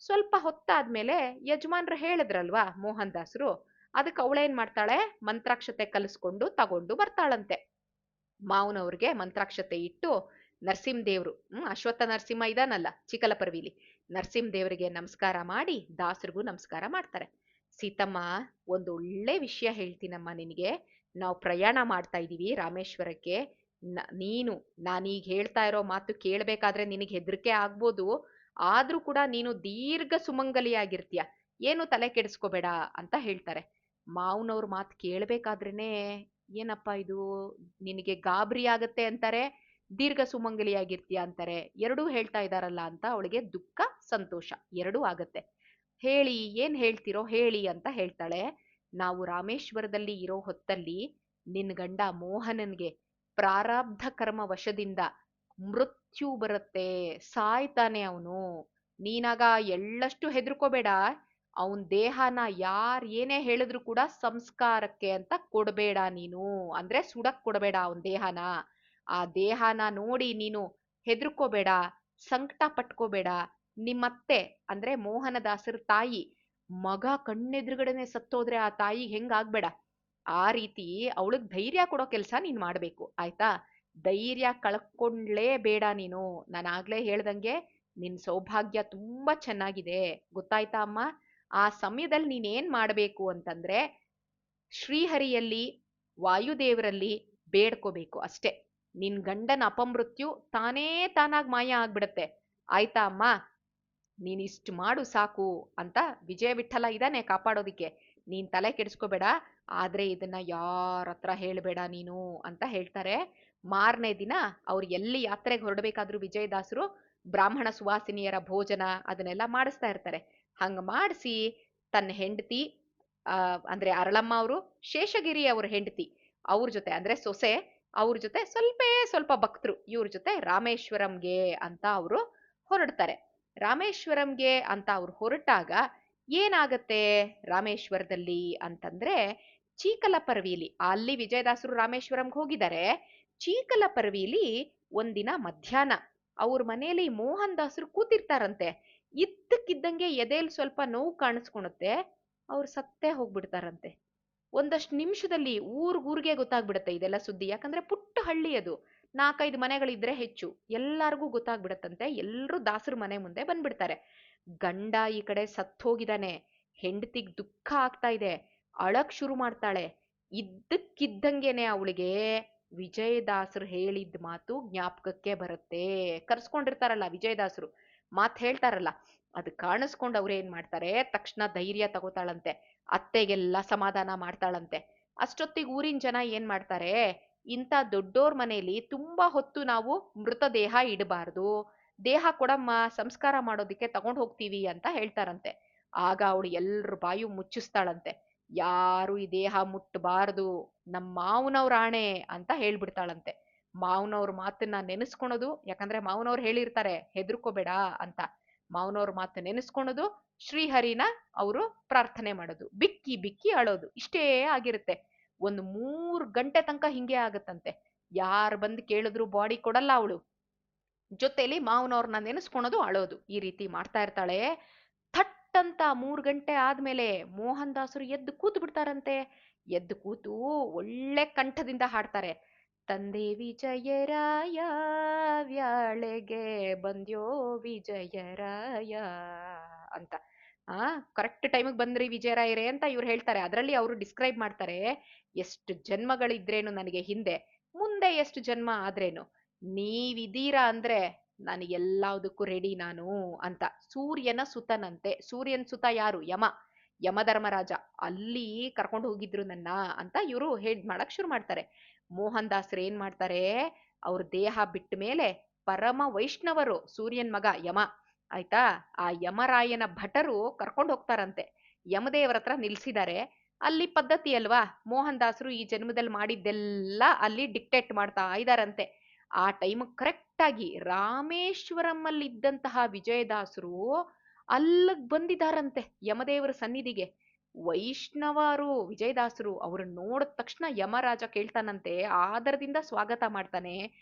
ಸ್ವಲ್ಪ ಹೊತ್ತಾದ್ಮೇಲೆ ಯಜಮಾನ್ರು ಹೇಳಿದ್ರಲ್ವಾ ಮೋಹನ್ ದಾಸರು, ಅದಕ್ಕೆ ಅವಳೇನ್ ಮಾಡ್ತಾಳೆ, ಮಂತ್ರಾಕ್ಷತೆ ಕಲಿಸ್ಕೊಂಡು ತಗೊಂಡು ಬರ್ತಾಳಂತೆ. ಮಾವನವ್ರಿಗೆ ಮಂತ್ರಾಕ್ಷತೆ ಇಟ್ಟು ನರಸಿಂಹದೇವ್ರು, ಅಶ್ವತ್ಥ ನರಸಿಂಹ ಇದಾನಲ್ಲ ಚಿಕ್ಕಲಪರ್ವಿಲಿ, ನರಸಿಂಹದೇವರಿಗೆ ನಮಸ್ಕಾರ ಮಾಡಿ ದಾಸರಿಗೂ ನಮಸ್ಕಾರ ಮಾಡ್ತಾರೆ. ಸೀತಮ್ಮ, ಒಂದೊಳ್ಳೆ ವಿಷಯ ಹೇಳ್ತೀನಮ್ಮ ನಿನಗೆ. ನಾವು ಪ್ರಯಾಣ ಮಾಡ್ತಾ ಇದೀವಿ ರಾಮೇಶ್ವರಕ್ಕೆ. ನೀನು ನಾನೀಗ ಹೇಳ್ತಾ ಇರೋ ಮಾತು ಕೇಳ್ಬೇಕಾದ್ರೆ ನಿನಗೆ ಹೆದರಿಕೆ ಆಗ್ಬೋದು, ಆದ್ರೂ ಕೂಡ ನೀನು ದೀರ್ಘ ಸುಮಂಗಲಿಯಾಗಿರ್ತೀಯ, ಏನು ತಲೆ ಕೆಡಿಸ್ಕೋಬೇಡ ಅಂತ ಹೇಳ್ತಾರೆ. ಮಾವನವ್ರ ಮಾತು ಕೇಳ್ಬೇಕಾದ್ರೇನೆ ಏನಪ್ಪಾ ಇದು, ನಿನಗೆ ಗಾಬರಿ ಆಗತ್ತೆ ಅಂತಾರೆ, ದೀರ್ಘ ಸುಮಂಗಲಿಯಾಗಿರ್ತೀಯ ಅಂತಾರೆ, ಎರಡೂ ಹೇಳ್ತಾ ಇದಾರಲ್ಲ ಅಂತ ಅವಳಿಗೆ ದುಃಖ ಸಂತೋಷ ಎರಡೂ ಆಗತ್ತೆ. ಹೇಳಿ, ಏನ್ ಹೇಳ್ತಿರೋ ಹೇಳಿ ಅಂತ ಹೇಳ್ತಾಳೆ. ನಾವು ರಾಮೇಶ್ವರದಲ್ಲಿ ಇರೋ ಹೊತ್ತಲ್ಲಿ ನಿನ್ ಗಂಡ ಮೋಹನನ್ಗೆ ಪ್ರಾರಬ್ಧ ಕರ್ಮ ವಶದಿಂದ ಮೃತ್ಯು ಬರುತ್ತೆ, ಸಾಯ್ತಾನೆ ಅವನು. ನೀನಾಗ ಎಳ್ಳಷ್ಟು ಹೆದರ್ಕೋಬೇಡ, ಅವನ್ ದೇಹನ ಯಾರ್ ಏನೇ ಹೇಳಿದ್ರು ಕೂಡ ಸಂಸ್ಕಾರಕ್ಕೆ ಅಂತ ಕೊಡ್ಬೇಡ ನೀನು, ಅಂದ್ರೆ ಸುಡಕ್ ಕೊಡ್ಬೇಡ ಅವನ್ ದೇಹನ. ಆ ದೇಹನ ನೋಡಿ ನೀನು ಹೆದರ್ಕೋಬೇಡ, ಸಂಕಟ ಪಟ್ಕೋಬೇಡ. ನಿಮ್ಮತ್ತೆ ಅಂದ್ರೆ ಮೋಹನದಾಸರ ತಾಯಿ, ಮಗ ಕಣ್ಣೆದುರುಗಡೆನೆ ಸತ್ತೋದ್ರೆ ಆ ತಾಯಿಗೆ ಹೆಂಗಾಗ್ಬೇಡ, ಆ ರೀತಿ ಅವಳಿಗೆ ಧೈರ್ಯ ಕೊಡೋ ಕೆಲ್ಸ ನೀನ್ ಮಾಡ್ಬೇಕು, ಆಯ್ತಾ? ಧೈರ್ಯ ಕಳ್ಕೊಂಡ್ಲೇ ಬೇಡ ನೀನು. ನಾನಾಗ್ಲೇ ಹೇಳ್ದಂಗೆ ನಿನ್ ಸೌಭಾಗ್ಯ ತುಂಬಾ ಚೆನ್ನಾಗಿದೆ, ಗೊತ್ತಾಯ್ತಾ ಅಮ್ಮ? ಆ ಸಮಯದಲ್ಲಿ ನೀನೇನ್ ಮಾಡ್ಬೇಕು ಅಂತಂದ್ರೆ ಶ್ರೀಹರಿಯಲ್ಲಿ, ವಾಯುದೇವರಲ್ಲಿ ಬೇಡ್ಕೋಬೇಕು ಅಷ್ಟೇ. ನಿನ್ ಗಂಡನ ಅಪಮೃತ್ಯು ತಾನೇ ತಾನಾಗ್ ಮಾಯ ಆಗ್ಬಿಡತ್ತೆ, ಆಯ್ತಾ ಅಮ್ಮ? ನೀನ್ ಇಷ್ಟು ಮಾಡು ಸಾಕು ಅಂತ ವಿಜಯ ವಿಠಲ ಇದಾನೆ ಕಾಪಾಡೋದಿಕ್ಕೆ, ನೀನ್ ತಲೆ ಕೆಡಿಸ್ಕೋಬೇಡ, ಆದ್ರೆ ಇದನ್ನ ಯಾರ ಹತ್ರ ಹೇಳ್ಬೇಡ ನೀನು ಅಂತ ಹೇಳ್ತಾರೆ. ಮಾರನೇ ದಿನ ಅವ್ರು ಎಲ್ಲಿ ಯಾತ್ರೆಗೆ ಹೊರಡ್ಬೇಕಾದ್ರೂ ವಿಜಯದಾಸರು ಬ್ರಾಹ್ಮಣ ಸುವಾಸಿನಿಯರ ಭೋಜನ ಅದನ್ನೆಲ್ಲ ಮಾಡಿಸ್ತಾ ಇರ್ತಾರೆ. ಹಂಗ ಮಾಡಿಸಿ ತನ್ನ ಹೆಂಡತಿ ಅಂದ್ರೆ ಅರಳಮ್ಮ ಅವರು, ಶೇಷಗಿರಿ ಅವ್ರ ಹೆಂಡತಿ ಅವ್ರ ಜೊತೆ ಅಂದ್ರೆ ಸೊಸೆ, ಅವ್ರ ಜೊತೆ ಸ್ವಲ್ಪ ಭಕ್ತರು ಇವ್ರ ಜೊತೆ ರಾಮೇಶ್ವರಂಗೆ ಅಂತ ಅವರು ಹೊರಡ್ತಾರೆ. ರಾಮೇಶ್ವರಂಗೆ ಅಂತ ಅವ್ರು ಹೊರಟಾಗ ಏನಾಗತ್ತೆ ರಾಮೇಶ್ವರದಲ್ಲಿ ಅಂತಂದ್ರೆ, ಚೀಕಲಪರ್ವಿಲಿ ಅಲ್ಲಿ ವಿಜಯದಾಸರು ರಾಮೇಶ್ವರಂಗೆ ಹೋಗಿದ್ದಾರೆ. ಚೀಕಲಪರ್ವಿಲಿ ಒಂದಿನ ಮಧ್ಯಾಹ್ನ ಅವ್ರ ಮನೆಯಲ್ಲಿ ಮೋಹನ್ ದಾಸರು ಕೂತಿರ್ತಾರಂತೆ. ಇದ್ದಕ್ಕಿದ್ದಂಗೆ ಎದೆಲ್ ಸ್ವಲ್ಪ ನೋವು ಕಾಣಿಸ್ಕೊಳುತ್ತೆ, ಅವ್ರು ಸತ್ತೇ ಹೋಗ್ಬಿಡ್ತಾರಂತೆ. ಒಂದಷ್ಟು ನಿಮಿಷದಲ್ಲಿ ಊರ್ಗೆ ಗೊತ್ತಾಗ್ಬಿಡತ್ತೆ ಇದೆಲ್ಲ ಸುದ್ದಿ. ಯಾಕಂದ್ರೆ ಪುಟ್ಟ ಹಳ್ಳಿ ಅದು, 4-5 ಮನೆಗಳಿದ್ರೆ ಹೆಚ್ಚು, ಎಲ್ಲಾರ್ಗೂ ಗೊತ್ತಾಗ್ಬಿಡತ್ತಂತೆ. ಎಲ್ರೂ ದಾಸರ ಮನೆ ಮುಂದೆ ಬಂದ್ಬಿಡ್ತಾರೆ. ಗಂಡ ಈ ಕಡೆ ಸತ್ ಹೋಗಿದಾನೆ, ಹೆಂಡತಿಗ್ ದುಃಖ ಆಗ್ತಾ ಇದೆ, ಅಳಕ್ ಶುರು ಮಾಡ್ತಾಳೆ. ಇದ್ದಕ್ಕಿದ್ದಂಗೆನೆ ಅವಳಿಗೆ ವಿಜಯದಾಸರು ಹೇಳಿದ ಮಾತು ಜ್ಞಾಪಕಕ್ಕೆ ಬರುತ್ತೆ. ಕರ್ಸ್ಕೊಂಡಿರ್ತಾರಲ್ಲ ವಿಜಯದಾಸರು, ಮಾತ್ ಹೇಳ್ತಾರಲ್ಲ, ಅದು ಕಾಣಿಸ್ಕೊಂಡು ಅವ್ರು ಏನ್ ಮಾಡ್ತಾರೆ, ತಕ್ಷಣ ಧೈರ್ಯ ತಗೋತಾಳಂತೆ, ಅತ್ತೆಗೆಲ್ಲ ಸಮಾಧಾನ ಮಾಡ್ತಾಳಂತೆ. ಅಷ್ಟೊತ್ತಿಗೆ ಊರಿನ ಜನ ಏನ್ ಮಾಡ್ತಾರೆ, ಇಂಥ ದೊಡ್ಡೋರ್ ಮನೇಲಿ ತುಂಬಾ ಹೊತ್ತು ನಾವು ಮೃತದೇಹ ಇಡಬಾರ್ದು, ದೇಹ ಕೊಡಮ್ಮ ಸಂಸ್ಕಾರ ಮಾಡೋದಿಕ್ಕೆ ತಗೊಂಡ್ ಹೋಗ್ತೀವಿ ಅಂತ ಹೇಳ್ತಾರಂತೆ. ಆಗ ಅವಳು ಎಲ್ರ ಬಾಯು ಮುಚ್ಚಿಸ್ತಾಳಂತೆ. ಯಾರು ಈ ದೇಹ ಮುಟ್ಟಬಾರದು, ನಮ್ಮ ಮಾವನವ್ರ ಆಣೆ ಅಂತ ಹೇಳ್ಬಿಡ್ತಾಳಂತೆ. ಮಾವನವ್ರ ಮಾತನ್ನ ನೆನೆಸ್ಕೊಳೋದು, ಯಾಕಂದ್ರೆ ಮಾವನವ್ರು ಹೇಳಿರ್ತಾರೆ ಹೆದರ್ಕೋಬೇಡ ಅಂತ. ಮಾವನವ್ರ ಮಾತು ನೆನೆಸ್ಕೊಳೋದು, ಶ್ರೀಹರಿನ ಅವರು ಪ್ರಾರ್ಥನೆ ಮಾಡೋದು, ಬಿಕ್ಕಿ ಬಿಕ್ಕಿ ಅಳೋದು, ಇಷ್ಟೇ ಆಗಿರುತ್ತೆ. ಒಂದು 3 ಗಂಟೆ ತನಕ ಹಿಂಗೆ ಆಗತ್ತಂತೆ. ಯಾರು ಬಂದು ಕೇಳಿದ್ರು ಬಾಡಿ ಕೊಡಲ್ಲ ಅವಳು. ಜೊತೆಲಿ ಮಾವನವ್ರನ್ನ ನೆನೆಸ್ಕೊಳೋದು, ಅಳೋದು, ಈ ರೀತಿ ಮಾಡ್ತಾ ಇರ್ತಾಳೆ. ಥಟ್ ಅಂತ 3 ಗಂಟೆ ಆದ್ಮೇಲೆ ಮೋಹನ್ ದಾಸರು ಎದ್ದು ಕೂತು ಬಿಡ್ತಾರಂತೆ. ಎದ್ದು ಕೂತು ಒಳ್ಳೆ ಕಂಠದಿಂದ ಹಾಡ್ತಾರೆ. ತಂದೆ ವಿಜಯರಾಯ ವ್ಯಾಳೆಗೆ ಬಂದ್ಯೋ ವಿಜಯರಾಯ ಅಂತ. ಕರೆಕ್ಟ್ ಟೈಮಿಗೆ ಬಂದ್ರಿ ವಿಜಯರಾಯರೇ ಅಂತ ಇವ್ರು ಹೇಳ್ತಾರೆ. ಅದರಲ್ಲಿ ಅವರು ಡಿಸ್ಕ್ರೈಬ್ ಮಾಡ್ತಾರೆ, ಎಷ್ಟು ಜನ್ಮಗಳಿದ್ರೇನು ನನಗೆ ಹಿಂದೆ, ಮುಂದೆ ಎಷ್ಟು ಜನ್ಮ ಆದ್ರೇನು ನೀವಿದೀರಾ ಅಂದ್ರೆ ನನಗೆಲ್ಲದಕ್ಕೂ ರೆಡಿ ನಾನು ಅಂತ. ಸೂರ್ಯನ ಸುತನಂತೆ. ಸೂರ್ಯನ ಸುತ ಯಾರು? ಯಮ, ಯಮಧರ್ಮರಾಜ. ಅಲ್ಲಿ ಕರ್ಕೊಂಡು ಹೋಗಿದ್ರು ನನ್ನ ಅಂತ ಇವರು ಮಾಡಕ್ ಶುರು ಮಾಡ್ತಾರೆ. ಮೋಹನ್ ದಾಸರು ಏನ್ ಮಾಡ್ತಾರೆ, ಅವ್ರ ದೇಹ ಬಿಟ್ಟ ಮೇಲೆ ಪರಮ ವೈಷ್ಣವರು, ಸೂರ್ಯನ್ ಮಗ ಯಮ, ಆಯ್ತಾ, ಆ ಯಮರಾಯನ ಭಟರು ಕರ್ಕೊಂಡು ಹೋಗ್ತಾರಂತೆ. ಯಮದೇವರ ಹತ್ರ ನಿಲ್ಸಿದ್ದಾರೆ. ಅಲ್ಲಿ ಪದ್ಧತಿ ಅಲ್ವಾ, ಮೋಹನ್ ದಾಸರು ಈ ಜನ್ಮದಲ್ಲಿ ಮಾಡಿದ್ದೆಲ್ಲ ಅಲ್ಲಿ ಡಿಕ್ಟೇಟ್ ಮಾಡ್ತಾ ಇದಾರಂತೆ. ಆ ಟೈಮ್ ಕರೆಕ್ಟ್ ಆಗಿ ರಾಮೇಶ್ವರಂ ಅಲ್ಲಿ ಇದ್ದಂತಹ ವಿಜಯದಾಸರು ಅಲ್ಲಿಗ್ ಬಂದಿದಾರಂತೆ ಯಮದೇವರ ಸನ್ನಿಧಿಗೆ. ವೈಷ್ಣವರು ವಿಜಯದಾಸರು ಅವ್ರನ್ನ ನೋಡಿದ ತಕ್ಷಣ ಯಮರಾಜ ಕೇಳ್ತಾನಂತೆ, ಆದರದಿಂದ ಸ್ವಾಗತ ಮಾಡ್ತಾನೆ.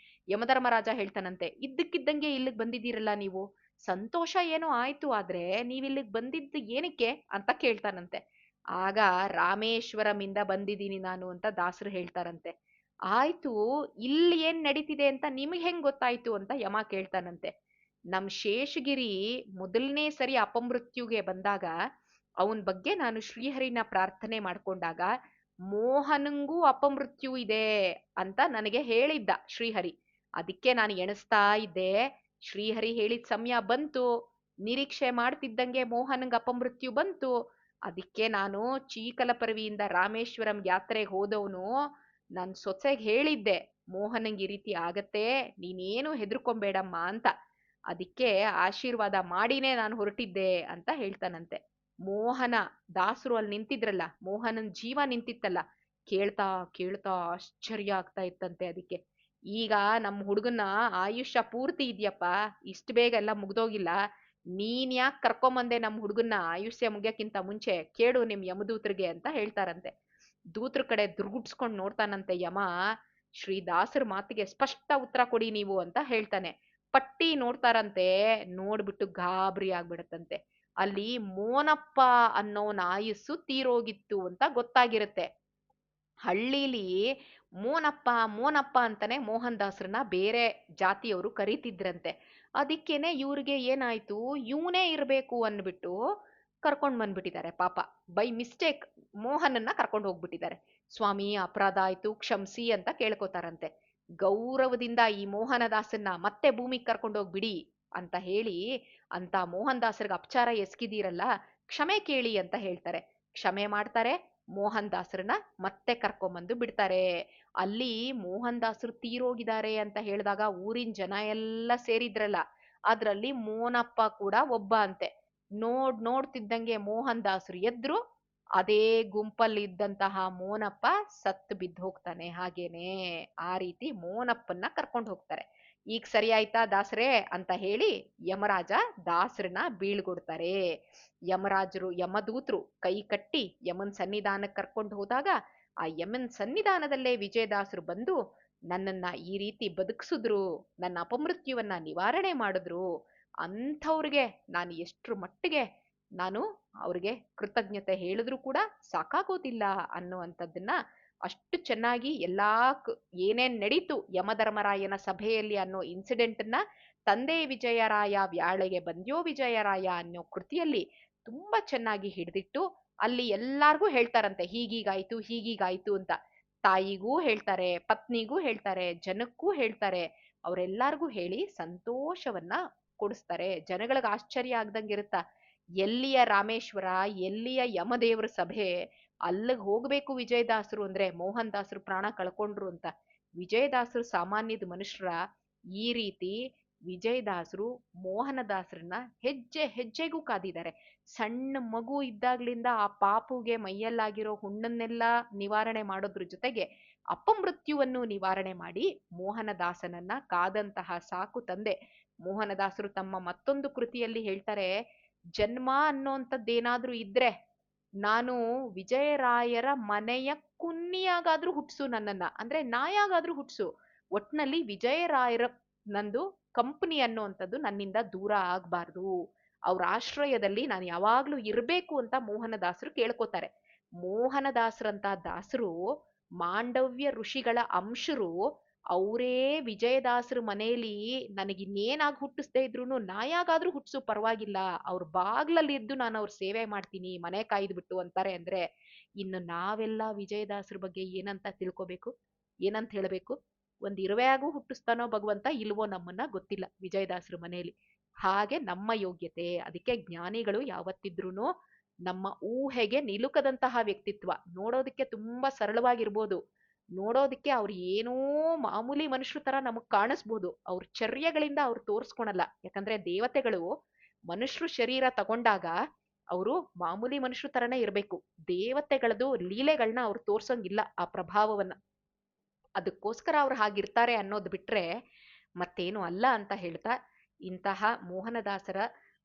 ಯಮಧರ್ಮರಾಜ ಹೇಳ್ತಾನಂತೆ, ಇದ್ದಕ್ಕಿದ್ದಂಗೆ ಇಲ್ಲಿಗೆ ಬಂದಿದ್ದೀರಲ್ಲ ನೀವು, ಸಂತೋಷ ಏನೋ ಆಯ್ತು, ಆದ್ರೆ ನೀವಿಲ್ಲಿಗೆ ಬಂದಿದ್ದು ಏನಕ್ಕೆ ಅಂತ ಕೇಳ್ತಾನಂತೆ. ಆಗ ರಾಮೇಶ್ವರಮಿಂದ ಬಂದಿದ್ದೀನಿ ನಾನು ಅಂತ ದಾಸರು ಹೇಳ್ತಾರಂತೆ. ಆಯ್ತು, ಇಲ್ಲಿ ಏನ್ ನಡೀತಿದೆ ಅಂತ ನಿಮ್ಗೆ ಹೆಂಗ್ ಗೊತ್ತಾಯ್ತು ಅಂತ ಯಮ ಕೇಳ್ತಾನಂತೆ. ನಮ್ ಶೇಷಗಿರಿ ಮೊದಲನೇ ಸರಿ ಅಪಮೃತ್ಯುಗೆ ಬಂದಾಗ ಅವನ್ ಬಗ್ಗೆ ನಾನು ಶ್ರೀಹರಿನ ಪ್ರಾರ್ಥನೆ ಮಾಡ್ಕೊಂಡಾಗ ಮೋಹನಂಗೂ ಅಪಮೃತ್ಯು ಇದೆ ಅಂತ ನನಗೆ ಹೇಳಿದ್ದ ಶ್ರೀಹರಿ. ಅದಕ್ಕೆ ನಾನು ಎಣಿಸ್ತಾ ಇದ್ದೆ, ಶ್ರೀಹರಿ ಹೇಳಿದ ಸಮಯ ಬಂತು, ನಿರೀಕ್ಷೆ ಮಾಡ್ತಿದ್ದಂಗೆ ಮೋಹನಂಗ್ ಅಪಮೃತ್ಯು ಬಂತು. ಅದಕ್ಕೆ ನಾನು ಚೀಕಲಪರ್ವಿಯಿಂದ ರಾಮೇಶ್ವರಂ ಯಾತ್ರೆಗೆ ಹೋದವನು ನನ್ ಸೊಸೆಗೆ ಹೇಳಿದ್ದೆ, ಮೋಹನಂಗ್ ಈ ರೀತಿ ಆಗತ್ತೆ, ನೀನೇನು ಹೆದರ್ಕೊಂಬೇಡಮ್ಮ ಅಂತ. ಅದಕ್ಕೆ ಆಶೀರ್ವಾದ ಮಾಡಿನೇ ನಾನು ಹೊರಟಿದ್ದೆ ಅಂತ ಹೇಳ್ತಾನಂತೆ. ಮೋಹನ ದಾಸರು ಅಲ್ಲಿ ನಿಂತಿದ್ರಲ್ಲ, ಮೋಹನನ್ ಜೀವ ನಿಂತಿತ್ತಲ್ಲ, ಕೇಳ್ತಾ ಕೇಳ್ತಾ ಆಶ್ಚರ್ಯ ಆಗ್ತಾ ಇತ್ತಂತೆ. ಅದಕ್ಕೆ ಈಗ ನಮ್ಮ ಹುಡುಗನ ಆಯುಷ್ಯ ಪೂರ್ತಿ ಇದೆಯಪ್ಪ, ಇಷ್ಟು ಬೇಗ ಎಲ್ಲ ಮುಗ್ದೋಗಿಲ್ಲ, ನೀನ್ ಯಾಕೆ ಕರ್ಕೊಂಬಂದೆ ನಮ್ಮ ಹುಡುಗನ್ನ ಆಯುಷ್ಯ ಮುಗಿಯಕ್ಕಿಂತ ಮುಂಚೆ, ಕೇಳು ನಿಮ್ ಯಮದೂತರಿಗೆ ಅಂತ ಹೇಳ್ತಾರಂತೆ. ದೂತ್ರ ಕಡೆ ದುರ್ಗುಡ್ಸ್ಕೊಂಡ್ ನೋಡ್ತಾನಂತೆ ಯಮ. ಶ್ರೀದಾಸರ ಮಾತಿಗೆ ಸ್ಪಷ್ಟ ಉತ್ತರ ಕೊಡಿ ನೀವು ಅಂತ ಹೇಳ್ತಾನೆ. ಪಟ್ಟಿ ನೋಡ್ತಾರಂತೆ, ನೋಡ್ಬಿಟ್ಟು ಗಾಬರಿ ಆಗ್ಬಿಡತ್ತಂತೆ. ಅಲ್ಲಿ ಮೋನಪ್ಪ ಅನ್ನೋನ ಆಯುಸ್ಸು ತೀರೋಗಿತ್ತು ಅಂತ ಗೊತ್ತಾಗಿರುತ್ತೆ. ಹಳ್ಳೀಲಿ ಮೋನಪ್ಪ ಮೋನಪ್ಪ ಅಂತಾನೆ ಮೋಹನ್ ದಾಸರನ್ನ ಬೇರೆ ಜಾತಿಯವರು ಕರೀತಿದ್ರಂತೆ. ಅದಕ್ಕೇನೆ ಇವ್ರಿಗೆ ಏನಾಯ್ತು, ಇವನೇ ಇರ್ಬೇಕು ಅನ್ಬಿಟ್ಟು ಕರ್ಕೊಂಡ್ ಬಂದ್ಬಿಟ್ಟಿದ್ದಾರೆ ಪಾಪ. ಬೈ ಮಿಸ್ಟೇಕ್ ಮೋಹನನ್ನ ಕರ್ಕೊಂಡು ಹೋಗ್ಬಿಟ್ಟಿದ್ದಾರೆ. ಸ್ವಾಮಿ ಅಪರಾಧ ಆಯ್ತು ಕ್ಷಮ್ಸಿ ಅಂತ ಕೇಳ್ಕೊತಾರಂತೆ. ಗೌರವದಿಂದ ಈ ಮೋಹನದಾಸನ್ನ ಮತ್ತೆ ಭೂಮಿಗೆ ಕರ್ಕೊಂಡೋಗ್ಬಿಡಿ ಅಂತ ಹೇಳಿ, ಅಂತ ಮೋಹನ್ ದಾಸರಿಗೆ ಅಪಚಾರ ಎಸ್ಕಿದೀರಲ್ಲ, ಕ್ಷಮೆ ಕೇಳಿ ಅಂತ ಹೇಳ್ತಾರೆ. ಕ್ಷಮೆ ಮಾಡ್ತಾರೆ, ಮೋಹನ್ ದಾಸರನ್ನ ಮತ್ತೆ ಕರ್ಕೊಂಬಂದು ಬಿಡ್ತಾರೆ. ಅಲ್ಲಿ ಮೋಹನ್ ದಾಸರು ತೀರೋಗಿದ್ದಾರೆ ಅಂತ ಹೇಳಿದಾಗ ಊರಿನ ಜನ ಎಲ್ಲ ಸೇರಿದ್ರಲ್ಲ, ಅದ್ರಲ್ಲಿ ಮೋನಪ್ಪ ಕೂಡ ಒಬ್ಬ ಅಂತೆ. ನೋಡ್ತಿದ್ದಂಗೆ ಮೋಹನ್ ದಾಸರು ಎದ್ರು, ಅದೇ ಗುಂಪಲ್ಲಿ ಇದ್ದಂತಹ ಮೋನಪ್ಪ ಸತ್ತು ಬಿದ್ದು ಹೋಗ್ತಾನೆ. ಹಾಗೇನೆ ಆ ರೀತಿ ಮೋನಪ್ಪನ್ನ ಕರ್ಕೊಂಡು ಹೋಗ್ತಾರೆ. ಈಗ ಸರಿ ಆಯ್ತಾ ದಾಸರೇ ಅಂತ ಹೇಳಿ ಯಮರಾಜ ದಾಸರನ್ನ ಬೀಳ್ಕೊಡ್ತಾರೆ. ಯಮರಾಜರು ಯಮದೂತರು ಕೈ ಕಟ್ಟಿ ಯಮನ್ ಸನ್ನಿಧಾನಕ್ಕೆ ಕರ್ಕೊಂಡು ಹೋದಾಗ ಆ ಯಮನ್ ಸನ್ನಿಧಾನದಲ್ಲೇ ವಿಜಯದಾಸರು ಬಂದು ನನ್ನನ್ನ ಈ ರೀತಿ ಬದುಕಿಸಿದ್ರು, ನನ್ನ ಅಪಮೃತ್ಯುವನ್ನ ನಿವಾರಣೆ ಮಾಡಿದ್ರು, ಅಂಥವ್ರಿಗೆ ನಾನು ಎಷ್ಟ್ರ ಮಟ್ಟಿಗೆ ನಾನು ಅವ್ರಿಗೆ ಕೃತಜ್ಞತೆ ಹೇಳಿದ್ರು ಕೂಡ ಸಾಕಾಗೋದಿಲ್ಲ ಅನ್ನುವಂಥದ್ದನ್ನ ಅಷ್ಟು ಚೆನ್ನಾಗಿ ಏನೇನ್ ನಡೀತು ಯಮಧರ್ಮರಾಯನ ಸಭೆಯಲ್ಲಿ ಅನ್ನೋ ಇನ್ಸಿಡೆಂಟನ್ನ ತಂದೆ ವಿಜಯರಾಯ ವ್ಯಾಳೆಗೆ ಬಂದ್ಯೋ ವಿಜಯರಾಯ ಅನ್ನೋ ಕೃತಿಯಲ್ಲಿ ತುಂಬಾ ಚೆನ್ನಾಗಿ ಹಿಡಿದಿಟ್ಟು ಅಲ್ಲಿ ಎಲ್ಲಾರ್ಗೂ ಹೇಳ್ತಾರಂತೆ, ಹೀಗೀಗಾಯ್ತು ಹೀಗೀಗಾಯ್ತು ಅಂತ. ತಾಯಿಗೂ ಹೇಳ್ತಾರೆ, ಪತ್ನಿಗೂ ಹೇಳ್ತಾರೆ, ಜನಕ್ಕೂ ಹೇಳ್ತಾರೆ. ಅವರೆಲ್ಲಾರ್ಗೂ ಹೇಳಿ ಸಂತೋಷವನ್ನ ಕೊಡಿಸ್ತಾರೆ. ಜನಗಳಿಗೆ ಆಶ್ಚರ್ಯ ಆಗ್ದಂಗಿರುತ್ತ, ಎಲ್ಲಿಯ ರಾಮೇಶ್ವರ, ಎಲ್ಲಿಯ ಯಮದೇವ್ರ ಸಭೆ, ಅಲ್ಲಿಗೆ ಹೋಗ್ಬೇಕು ವಿಜಯದಾಸರು ಅಂದ್ರೆ, ಮೋಹನ್ ದಾಸರು ಪ್ರಾಣ ಕಳ್ಕೊಂಡ್ರು ಅಂತ. ವಿಜಯದಾಸರು ಸಾಮಾನ್ಯದ ಮನುಷ್ಯರ ಈ ರೀತಿ ವಿಜಯದಾಸರು ಮೋಹನದಾಸರನ್ನ ಹೆಜ್ಜೆ ಹೆಜ್ಜೆಗೂ ಕಾದಿದ್ದಾರೆ. ಸಣ್ಣ ಮಗು ಇದ್ದಾಗ್ಲಿಂದ ಆ ಪಾಪುಗೆ ಮೈಯಲ್ಲಾಗಿರೋ ಹುಣ್ಣನ್ನೆಲ್ಲ ನಿವಾರಣೆ ಮಾಡೋದ್ರ ಜೊತೆಗೆ ಅಪಮೃತ್ಯುವನ್ನು ನಿವಾರಣೆ ಮಾಡಿ ಮೋಹನದಾಸನನ್ನ ಕಾದಂತಹ ಸಾಕು ತಂದೆ. ಮೋಹನದಾಸರು ತಮ್ಮ ಮತ್ತೊಂದು ಕೃತಿಯಲ್ಲಿ ಹೇಳ್ತಾರೆ, ಜನ್ಮ ಅನ್ನೋಂಥದ್ದೇನಾದ್ರೂ ಇದ್ರೆ ನಾನು ವಿಜಯರಾಯರ ಮನೆಯ ಕುನ್ನಿಯಾಗಾದ್ರೂ ಹುಟ್ಸು ನನ್ನನ್ನ, ಅಂದ್ರೆ ನಾಯಾಗಾದ್ರೂ ಹುಟ್ಸು, ಒಟ್ನಲ್ಲಿ ವಿಜಯರಾಯರ ನಂದು ಕಂಪನಿ ಅನ್ನುವಂಥದ್ದು ನನ್ನಿಂದ ದೂರ ಆಗ್ಬಾರ್ದು, ಅವ್ರ ಆಶ್ರಯದಲ್ಲಿ ನಾನು ಯಾವಾಗ್ಲೂ ಇರ್ಬೇಕು ಅಂತ ಮೋಹನದಾಸರು ಕೇಳ್ಕೊತಾರೆ. ಮೋಹನದಾಸರಂತ ದಾಸರು ಮಾಂಡವ್ಯ ಋಷಿಗಳ ಅಂಶರು, ಅವರೇ ವಿಜಯದಾಸರ ಮನೆಯಲ್ಲಿ ನನಗಿನ್ನೇನಾಗಿ ಹುಟ್ಟಿಸ್ದೇ ಇದ್ರು ನಾಯಾಗಾದ್ರೂ ಹುಟ್ಸು ಪರವಾಗಿಲ್ಲ, ಅವ್ರ ಬಾಗ್ಲಲ್ಲಿ ಇದ್ದು ನಾನು ಅವ್ರ ಸೇವೆ ಮಾಡ್ತೀನಿ ಮನೆ ಕಾಯ್ದುಬಿಟ್ಟು ಅಂತಾರೆ. ಅಂದ್ರೆ ಇನ್ನು ನಾವೆಲ್ಲ ವಿಜಯದಾಸರ ಬಗ್ಗೆ ಏನಂತ ತಿಳ್ಕೋಬೇಕು, ಏನಂತ ಹೇಳ್ಬೇಕು? ಒಂದ್ ಇರುವೆಯಾಗೂ ಹುಟ್ಟಿಸ್ತಾನೋ ಭಗವಂತ ಇಲ್ವೋ ನಮ್ಮನ್ನ ಗೊತ್ತಿಲ್ಲ ವಿಜಯದಾಸರ ಮನೆಯಲ್ಲಿ. ಹಾಗೆ ನಮ್ಮ ಯೋಗ್ಯತೆ, ಅದಕ್ಕೆ ಜ್ಞಾನಿಗಳು ಯಾವತ್ತಿದ್ರೂ ನಮ್ಮ ಊಹೆಗೆ ನಿಲುಕದಂತಹ ವ್ಯಕ್ತಿತ್ವ. ನೋಡೋದಕ್ಕೆ ತುಂಬಾ ಸರಳವಾಗಿರ್ಬೋದು, ನೋಡೋದಕ್ಕೆ ಅವ್ರು ಏನೋ ಮಾಮೂಲಿ ಮನುಷ್ಯರ ತರ ನಮಗ್ ಕಾಣಿಸ್ಬೋದು, ಅವ್ರ ಚರ್ಯಗಳಿಂದ ಅವ್ರು ತೋರ್ಸ್ಕೊಳಲ್ಲ. ಯಾಕಂದ್ರೆ ದೇವತೆಗಳು ಮನುಷ್ಯರು ಶರೀರ ತಗೊಂಡಾಗ ಅವರು ಮಾಮೂಲಿ ಮನುಷ್ಯರ ತರನೇ ಇರ್ಬೇಕು, ದೇವತೆಗಳದು ಲೀಲೆಗಳನ್ನ ಅವ್ರು ತೋರ್ಸಂಗಿಲ್ಲ ಆ ಪ್ರಭಾವವನ್ನ. ಅದಕ್ಕೋಸ್ಕರ ಅವ್ರು ಹಾಗಿರ್ತಾರೆ ಅನ್ನೋದು ಬಿಟ್ರೆ ಮತ್ತೇನು ಅಲ್ಲ ಅಂತ ಹೇಳ್ತಾ, ಇಂತಹ ಮೋಹನದಾಸರ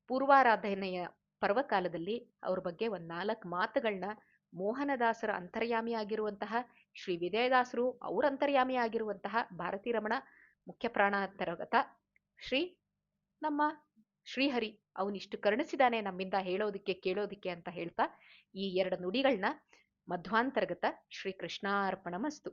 ಪೂರ್ವಾರಾಧನೆಯ ಪರ್ವಕಾಲದಲ್ಲಿ ಅವ್ರ ಬಗ್ಗೆ ಒಂದ್ 4 ಮಾತುಗಳನ್ನ ಮೋಹನದಾಸರ ಅಂತರ್ಯಾಮಿ ಆಗಿರುವಂತಹ ಶ್ರೀ ವಿಜಯದಾಸರು, ಅವ್ರ ಅಂತರ್ಯಾಮಿ ಆಗಿರುವಂತಹ ಭಾರತೀ ರಮಣ ಮುಖ್ಯ ಪ್ರಾಣಾಂತರ್ಗತ ಶ್ರೀ ನಮ್ಮ ಶ್ರೀಹರಿ ಅವನಿಷ್ಟು ಕರುಣಿಸಿದಾನೆ ನಮ್ಮಿಂದ ಹೇಳೋದಿಕ್ಕೆ ಕೇಳೋದಿಕ್ಕೆ ಅಂತ ಹೇಳ್ತಾ ಈ 2 ನುಡಿಗಳನ್ನ ಮಧ್ವಾಂತರ್ಗತ ಶ್ರೀ ಕೃಷ್ಣಾರ್ಪಣ ಮಸ್ತು.